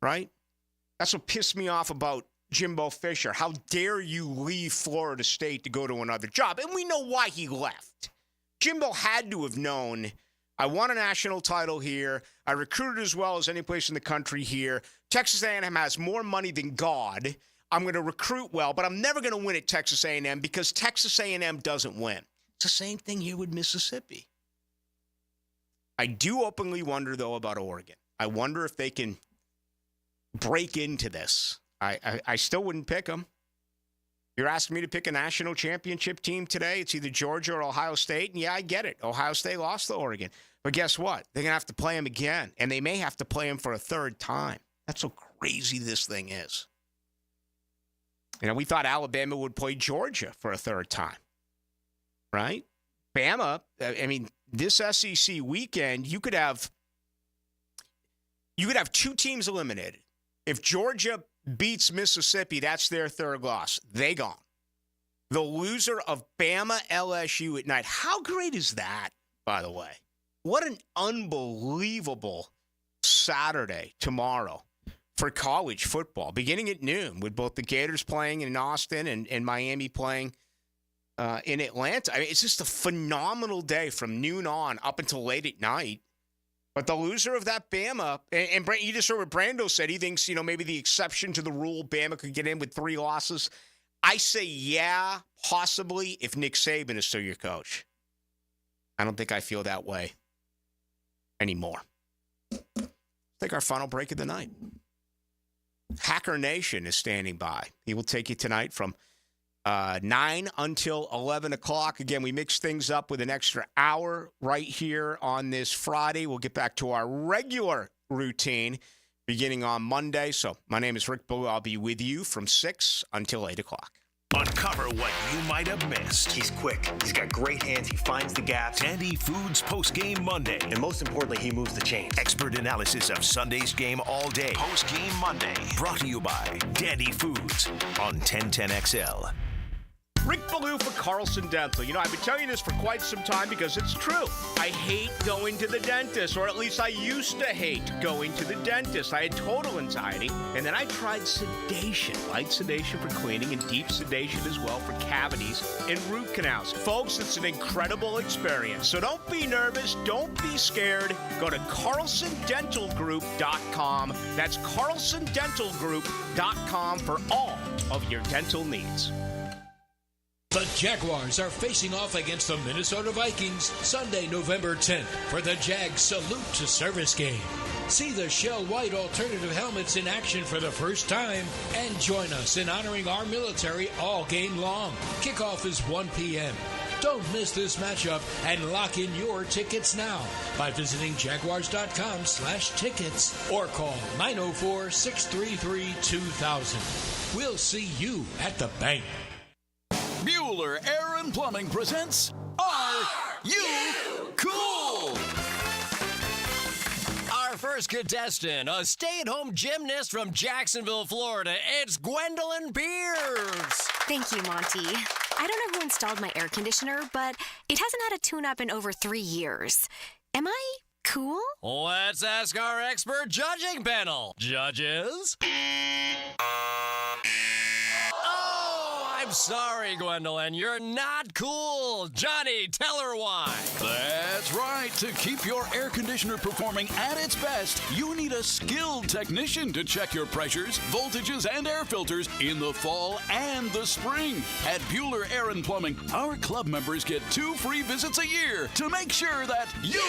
right? That's what pissed me off about Jimbo Fisher. How dare you leave Florida State to go to another job? And we know why he left. Jimbo had to have known, I won a national title here. I recruited as well as any place in the country here. Texas A&M has more money than God. I'm going to recruit well, but I'm never going to win at Texas A&M because Texas A&M doesn't win. It's the same thing here with Mississippi. I do openly wonder, though, about Oregon. I wonder if they can break into this. I still wouldn't pick them. You're asking me to pick a national championship team today? It's either Georgia or Ohio State. And yeah, I get it. Ohio State lost to Oregon. But guess what? They're going to have to play them again. And they may have to play them for a third time. That's how crazy this thing is. You know, we thought Alabama would play Georgia for a third time. Right? Bama, I mean, this SEC weekend, you could have two teams eliminated. If Georgia beats Mississippi, that's their third loss. They gone. The loser of Bama LSU at night. How great is that, by the way? What an unbelievable Saturday tomorrow for college football, beginning at noon with both the Gators playing in Austin and Miami playing in Atlanta. I mean, it's just a phenomenal day from noon on up until late at night. But the loser of that Bama, and you just heard what Brando said. He thinks, maybe the exception to the rule, Bama could get in with 3 losses. I say, yeah, possibly if Nick Saban is still your coach. I don't think I feel that way anymore. Let's take our final break of the night. Hacker Nation is standing by. He will take you tonight from 9 until 11 o'clock. Again, we mix things up with an extra hour right here on this Friday. We'll get back to our regular routine beginning on Monday. So my name is Rick Ballou. I'll be with you from 6 until 8 o'clock. Uncover what you might have missed. He's quick. He's got great hands. He finds the gaps. Tandy Foods Post-Game Monday. And most importantly, he moves the chains. Expert analysis of Sunday's game all day. Post-Game Monday. Brought to you by Tandy Foods on 1010XL. Rick Ballou for Carlson Dental. I've been telling you this for quite some time because it's true. I hate going to the dentist, or at least I used to hate going to the dentist. I had total anxiety, and then I tried sedation. Light sedation for cleaning and deep sedation as well for cavities and root canals. Folks, it's an incredible experience. So don't be nervous. Don't be scared. Go to CarlsonDentalGroup.com. That's CarlsonDentalGroup.com for all of your dental needs. The Jaguars are facing off against the Minnesota Vikings Sunday, November 10th for the Jag Salute to Service game. See the Shell White alternative helmets in action for the first time and join us in honoring our military all game long. Kickoff is 1 p.m. Don't miss this matchup and lock in your tickets now by visiting jaguars.com/tickets or call 904-633-2000. We'll see you at the bank. Bueller Air and Plumbing presents Are You Cool? Our first contestant, a stay-at-home gymnast from Jacksonville, Florida, it's Gwendolyn Beers. Thank you, Monty. I don't know who installed my air conditioner, but it hasn't had a tune-up in over 3 years. Am I cool? Let's ask our expert judging panel. Judges? I'm sorry, Gwendolyn. You're not cool. Johnny, tell her why. That's right. To keep your air conditioner performing at its best, you need a skilled technician to check your pressures, voltages, and air filters in the fall and the spring. At Bueller Air and Plumbing, our club members get 2 free visits a year to make sure that you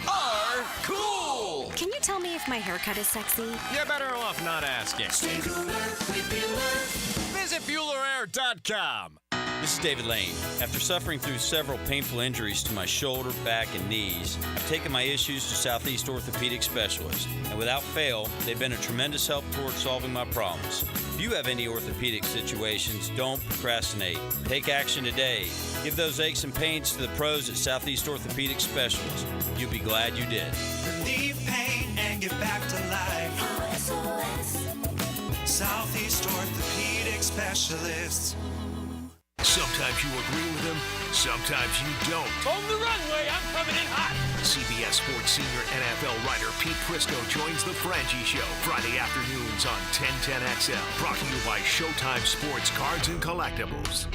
are cool. Can you tell me if my haircut is sexy? You're better off not asking. Stay cooler with Bueller. Visit BuellerAir.com. This is David Lane. After suffering through several painful injuries to my shoulder, back, and knees, I've taken my issues to Southeast Orthopedic Specialists, and without fail, they've been a tremendous help toward solving my problems. If you have any orthopedic situations, don't procrastinate. Take action today. Give those aches and pains to the pros at Southeast Orthopedic Specialists. You'll be glad you did. Relieve pain and get back to life. Southeast Orthopedic Specialists. Sometimes you agree with him, sometimes you don't. On the runway, I'm coming in hot. CBS Sports senior NFL writer Pete Prisco joins the Frangie Show Friday afternoons on 1010XL. Brought to you by Showtime Sports Cards and Collectibles.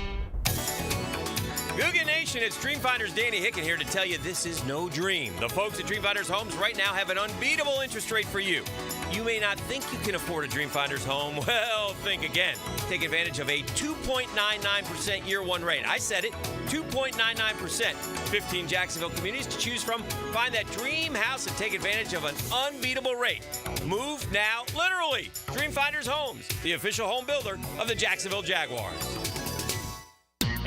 Googan Nation, it's Dreamfinders Danny Hicken here to tell you this is no dream. The folks at Dreamfinders Homes right now have an unbeatable interest rate for you. You may not think you can afford a Dreamfinders home. Well, think again. Take advantage of a 2.99% year one rate. I said it, 2.99%. 15 Jacksonville communities to choose from. Find that dream house and take advantage of an unbeatable rate. Move now, literally. Dreamfinders Homes, the official home builder of the Jacksonville Jaguars.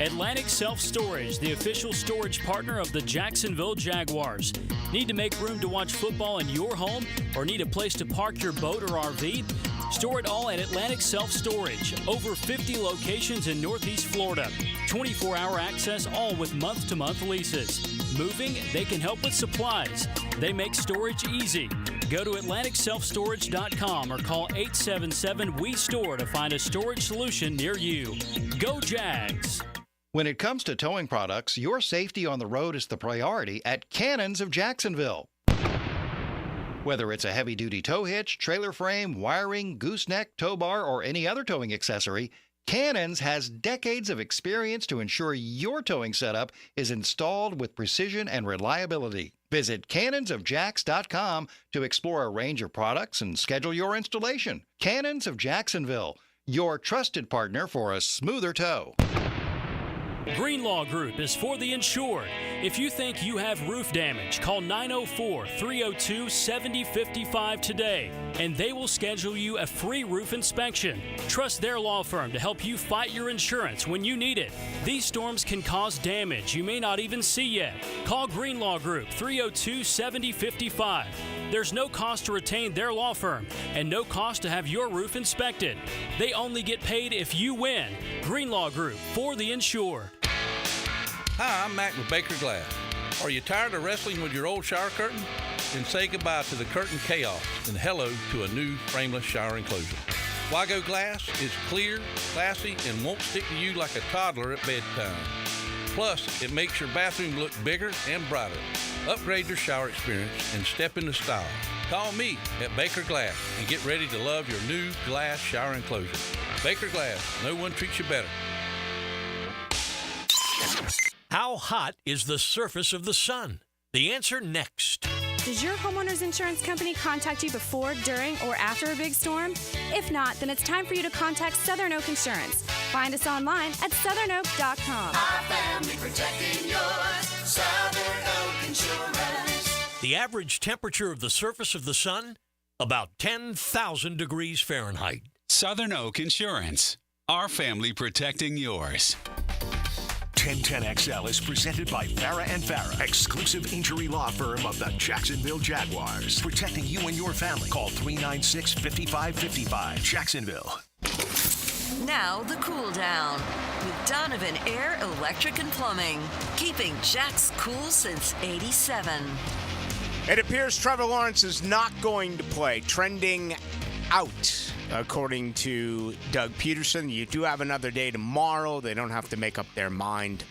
Atlantic Self-Storage, the official storage partner of the Jacksonville Jaguars. Need to make room to watch football in your home or need a place to park your boat or RV? Store it all at Atlantic Self-Storage. Over 50 locations in Northeast Florida. 24-hour access, all with month-to-month leases. Moving? They can help with supplies. They make storage easy. Go to AtlanticSelfStorage.com or call 877-WE-STORE to find a storage solution near you. Go Jags! When it comes to towing products, your safety on the road is the priority at Cannons of Jacksonville. Whether it's a heavy-duty tow hitch, trailer frame, wiring, gooseneck, tow bar, or any other towing accessory, Cannons has decades of experience to ensure your towing setup is installed with precision and reliability. Visit cannonsofjacks.com to explore a range of products and schedule your installation. Cannons of Jacksonville, your trusted partner for a smoother tow. Greenlaw Group is for the insured. If you think you have roof damage, call 904-302-7055 today, and they will schedule you a free roof inspection. Trust their law firm to help you fight your insurance when you need it. These storms can cause damage you may not even see yet. Call Greenlaw Group 302-7055. There's no cost to retain their law firm and no cost to have your roof inspected. They only get paid if you win. Greenlaw Group, for the insured. Hi, I'm Mac with Baker Glass. Are you tired of wrestling with your old shower curtain? Then say goodbye to the curtain chaos and hello to a new frameless shower enclosure. Wago Glass is clear, classy, and won't stick to you like a toddler at bedtime. Plus, it makes your bathroom look bigger and brighter. Upgrade your shower experience and step into style. Call me at Baker Glass and get ready to love your new glass shower enclosure. Baker Glass, no one treats you better. How hot is the surface of the sun? The answer next. Does your homeowner's insurance company contact you before, during, or after a big storm? If not, then it's time for you to contact Southern Oak Insurance. Find us online at southernoak.com. Our family protecting yours. Southern Oak Insurance. The average temperature of the surface of the sun? About 10,000 degrees Fahrenheit. Southern Oak Insurance. Our family protecting yours. 1010XL is presented by Farah & Farah, exclusive injury law firm of the Jacksonville Jaguars. Protecting you and your family. Call 396-5555. Jacksonville. Now the cool down with Donovan Air, Electric and Plumbing. Keeping Jack's cool since '87. It appears Trevor Lawrence is not going to play, trending out, according to Doug Peterson. You do have another day tomorrow. They don't have to make up their mind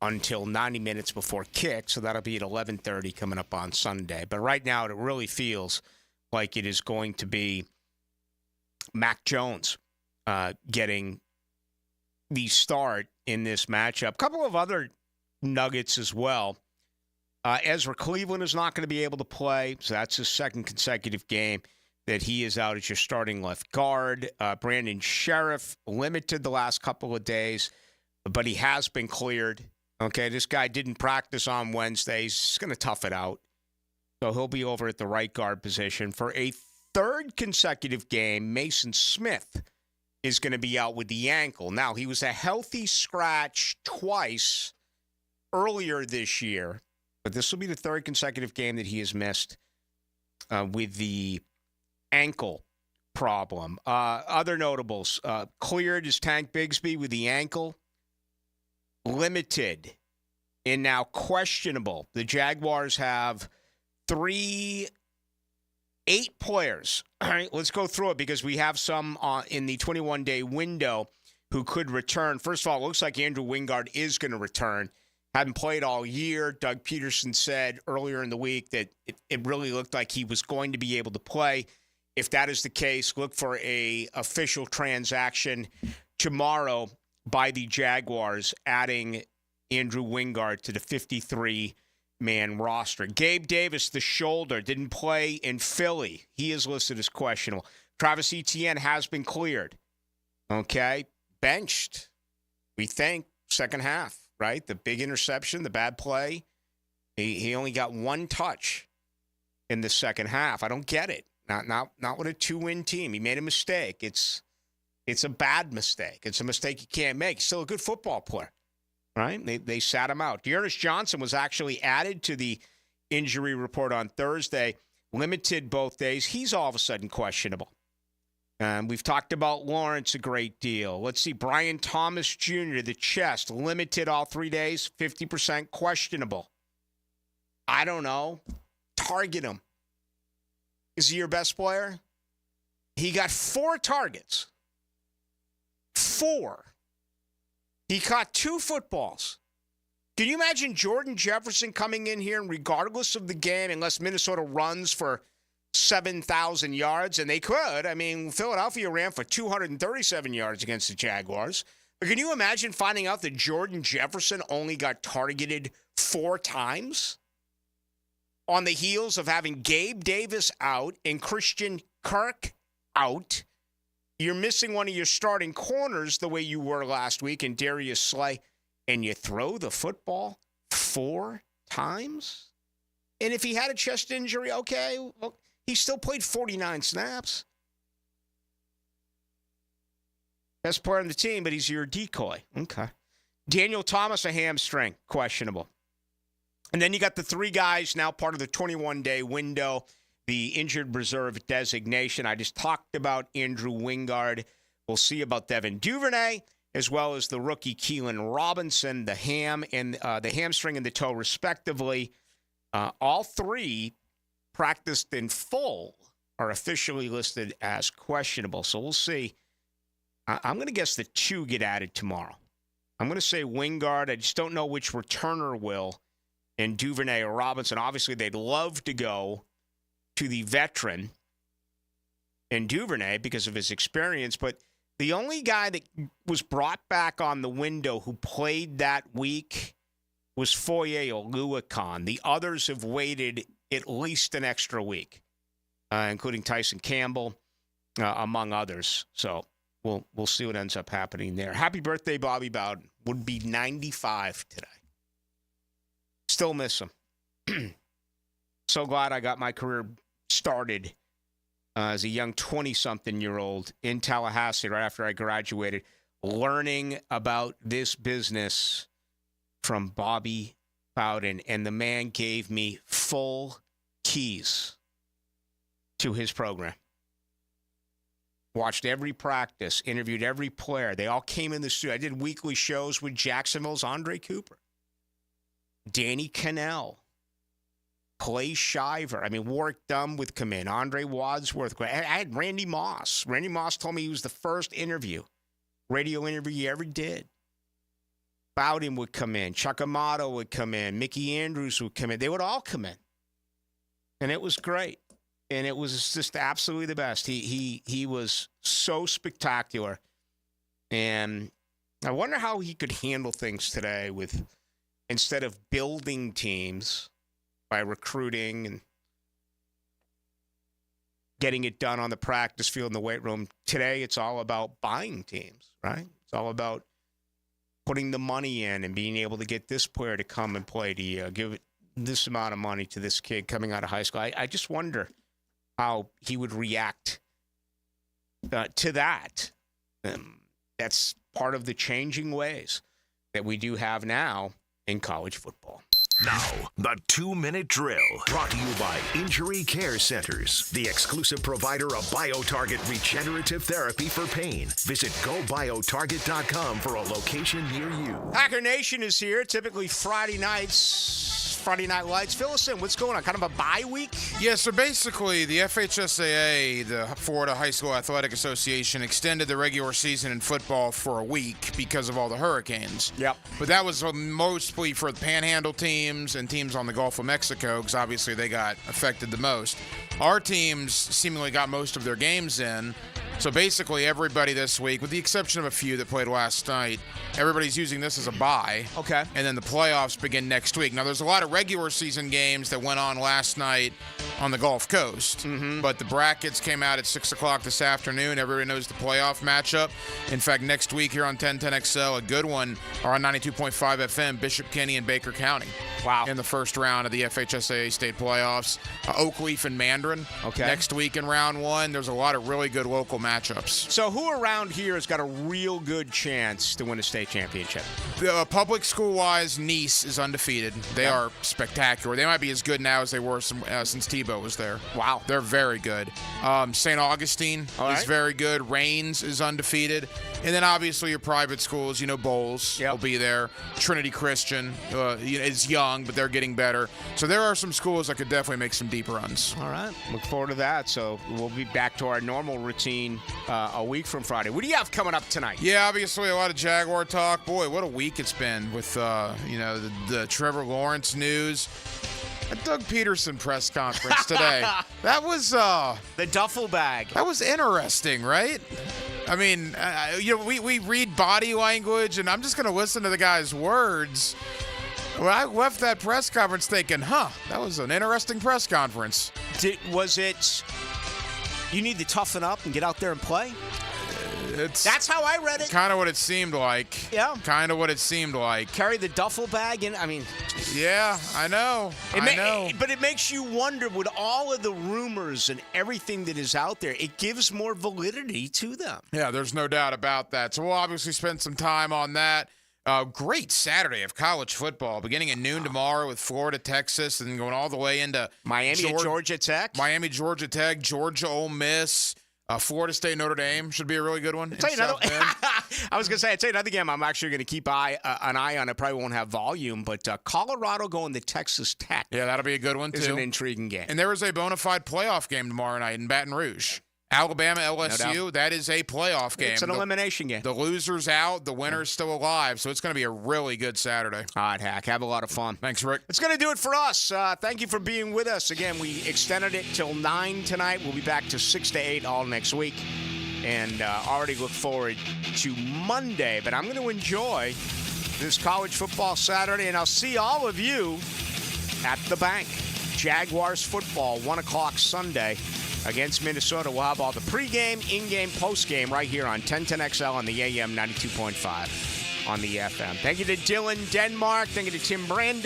until 90 minutes before kick, so that'll be at 11:30 coming up on Sunday. But right now, it really feels like it is going to be Mac Jones getting the start in this matchup. A couple of other nuggets as well. Ezra Cleveland is not going to be able to play, so that's his second consecutive game that he is out as your starting left guard. Brandon Sheriff limited the last couple of days, but he has been cleared. Okay, this guy didn't practice on Wednesday. He's going to tough it out. So he'll be over at the right guard position. For a third consecutive game, Mason Smith is going to be out with the ankle. Now, he was a healthy scratch twice earlier this year, but this will be the third consecutive game that he has missed with the ankle problem. Other notables, cleared is Tank Bigsby with the ankle. Limited and now questionable. The Jaguars have 8 players. All right, let's go through it because we have some in the 21-day window who could return. First of all, it looks like Andrew Wingard is going to return. Hadn't played all year. Doug Peterson said earlier in the week that it really looked like he was going to be able to play. If that is the case, look for a official transaction tomorrow by the Jaguars, adding Andrew Wingard to the 53 man roster. Gabe Davis, the shoulder, didn't play in Philly. He is listed as questionable. Travis Etienne has been cleared. Okay, benched, we think, second half, right? The big interception, the bad play. He only got one touch in the second half. I don't get it. Not with a 2-win team. He made a mistake. It's a bad mistake. It's a mistake you can't make. He's still a good football player, right? They sat him out. Dearness Johnson was actually added to the injury report on Thursday, limited both days. He's all of a sudden questionable. We've talked about Lawrence a great deal. Let's see, Brian Thomas Jr., the chest, limited all 3 days, 50% questionable. I don't know. Target him. Is he your best player? He got 4 targets. 4. He caught 2 footballs. Can you imagine Jordan Jefferson coming in here and regardless of the game, unless Minnesota runs for 7,000 yards, and they could. I mean, Philadelphia ran for 237 yards against the Jaguars. But can you imagine finding out that Jordan Jefferson only got targeted 4 times? On the heels of having Gabe Davis out and Christian Kirk out, you're missing one of your starting corners the way you were last week in Darius Slay, and you throw the football 4 times? And if he had a chest injury, okay, well, he still played 49 snaps. Best player on the team, but he's your decoy. Okay. Daniel Thomas, a hamstring, questionable. And then you got the 3 guys now part of the 21-day window, the injured reserve designation. I just talked about Andrew Wingard. We'll see about Devin Duvernay, as well as the rookie Keelan Robinson, the hamstring and the toe, respectively. All 3 practiced in full are officially listed as questionable. So we'll see. I'm going to guess the 2 get added tomorrow. I'm going to say Wingard. I just don't know which returner will. And Duvernay or Robinson, obviously they'd love to go to the veteran and Duvernay because of his experience. But the only guy that was brought back on the window who played that week was Foye Oluokun. The others have waited at least an extra week, including Tyson Campbell, among others. So we'll see what ends up happening there. Happy birthday, Bobby Bowden. Would be 95 today. Still miss him. So glad I got my career started as a young 20-something-year-old in Tallahassee right after I graduated, learning about this business from Bobby Bowden, and the man gave me full keys to his program. Watched every practice, interviewed every player. They all came in the studio. I did weekly shows with Jacksonville's Andre Cooper, Danny Cannell, Clay Shiver. I mean, Warwick Dunn would come in. Andre Wadsworth. I had Randy Moss. Randy Moss told me he was the first radio interview he ever did. Bowden would come in. Chuck Amato would come in. Mickey Andrews would come in. They would all come in. And it was great. And it was just absolutely the best. He was so spectacular. And I wonder how he could handle things today with, instead of building teams by recruiting and getting it done on the practice field in the weight room. Today, it's all about buying teams, right? It's all about putting the money in and being able to get this player to come and play to you, give it this amount of money to this kid coming out of high school. I just wonder how he would react to that. That's part of the changing ways that we do have now in college football. Now, the 2-minute drill, brought to you by Injury Care Centers, the exclusive provider of BioTarget regenerative therapy for pain. Visit GoBioTarget.com for a location near you. Hacker Nation is here, typically Friday nights. Friday Night Lights. Fill us in. What's going on? Kind of a bye week? Yeah, so basically the FHSAA, the Florida High School Athletic Association, extended the regular season in football for a week because of all the hurricanes. Yep. But that was mostly for the Panhandle teams and teams on the Gulf of Mexico because obviously they got affected the most. Our teams seemingly got most of their games in. So basically everybody this week, with the exception of a few that played last night, everybody's using this as a bye. Okay. And then the playoffs begin next week. Now, there's a lot of regular season games that went on last night on the Gulf Coast. But the brackets came out at 6 o'clock this afternoon. Everybody knows the playoff matchup. In fact, next week here on 1010XL, a good one, are on 92.5 FM, Bishop Kenny and Baker County. Wow. In the first round of the FHSAA state playoffs. Oakleaf and Mandarin. Okay. Next week in round one. There's a lot of really good local matchups. So who around here has got a real good chance to win a state championship? Public school-wise, Nice is undefeated. They are spectacular. They might be as good now as they were since Tebow was there. Wow. They're very good. St. Augustine is very good. Raines is undefeated. And then obviously your private schools, Bowles will be there. Trinity Christian is young, but they're getting better. So there are some schools that could definitely make some deep runs. All right. Look forward to that. So we'll be back to our normal routine a week from Friday. What do you have coming up tonight? Yeah, obviously a lot of Jaguar talk. Boy, what a week it's been with, the Trevor Lawrence news. A Doug Peterson press conference today. That was the duffel bag. That was interesting, right? I mean, we read body language, and I'm just going to listen to the guy's words. Well, I left that press conference thinking, that was an interesting press conference. Was it, you need to toughen up and get out there and play? That's how I read it. Kind of what it seemed like. Yeah. Kind of what it seemed like. Carry the duffel bag in. I mean. Yeah, I know. I know. But it makes you wonder, with all of the rumors and everything that is out there, it gives more validity to them. Yeah, there's no doubt about that. So we'll obviously spend some time on that. Great Saturday of college football, beginning at noon tomorrow with Florida, Texas, and then going all the way into Miami, Georgia Tech. Miami, Georgia Tech, Georgia, Ole Miss. Florida State, Notre Dame should be a really good one. I was going to say, I'd say another game I'm actually going to keep an eye on. I probably won't have volume, but Colorado going to Texas Tech. Yeah, that'll be a good one, too. Is an intriguing game. And there is a bona fide playoff game tomorrow night in Baton Rouge. Alabama, LSU, that is a playoff game. It's an elimination game. The loser's out, the winner's still alive, so it's going to be a really good Saturday. All right, Hack. Have a lot of fun. Thanks, Rick. It's going to do it for us. Thank you for being with us. Again, we extended it till 9 tonight. We'll be back to 6 to 8 all next week. And already look forward to Monday. But I'm going to enjoy this college football Saturday, and I'll see all of you at the bank. Jaguars football, 1 o'clock Sunday. Against Minnesota. We'll have all the pregame, in-game, postgame right here on 1010XL on the AM 92.5 on the FM. Thank you to Dylan Denmark. Thank you to Tim Brando.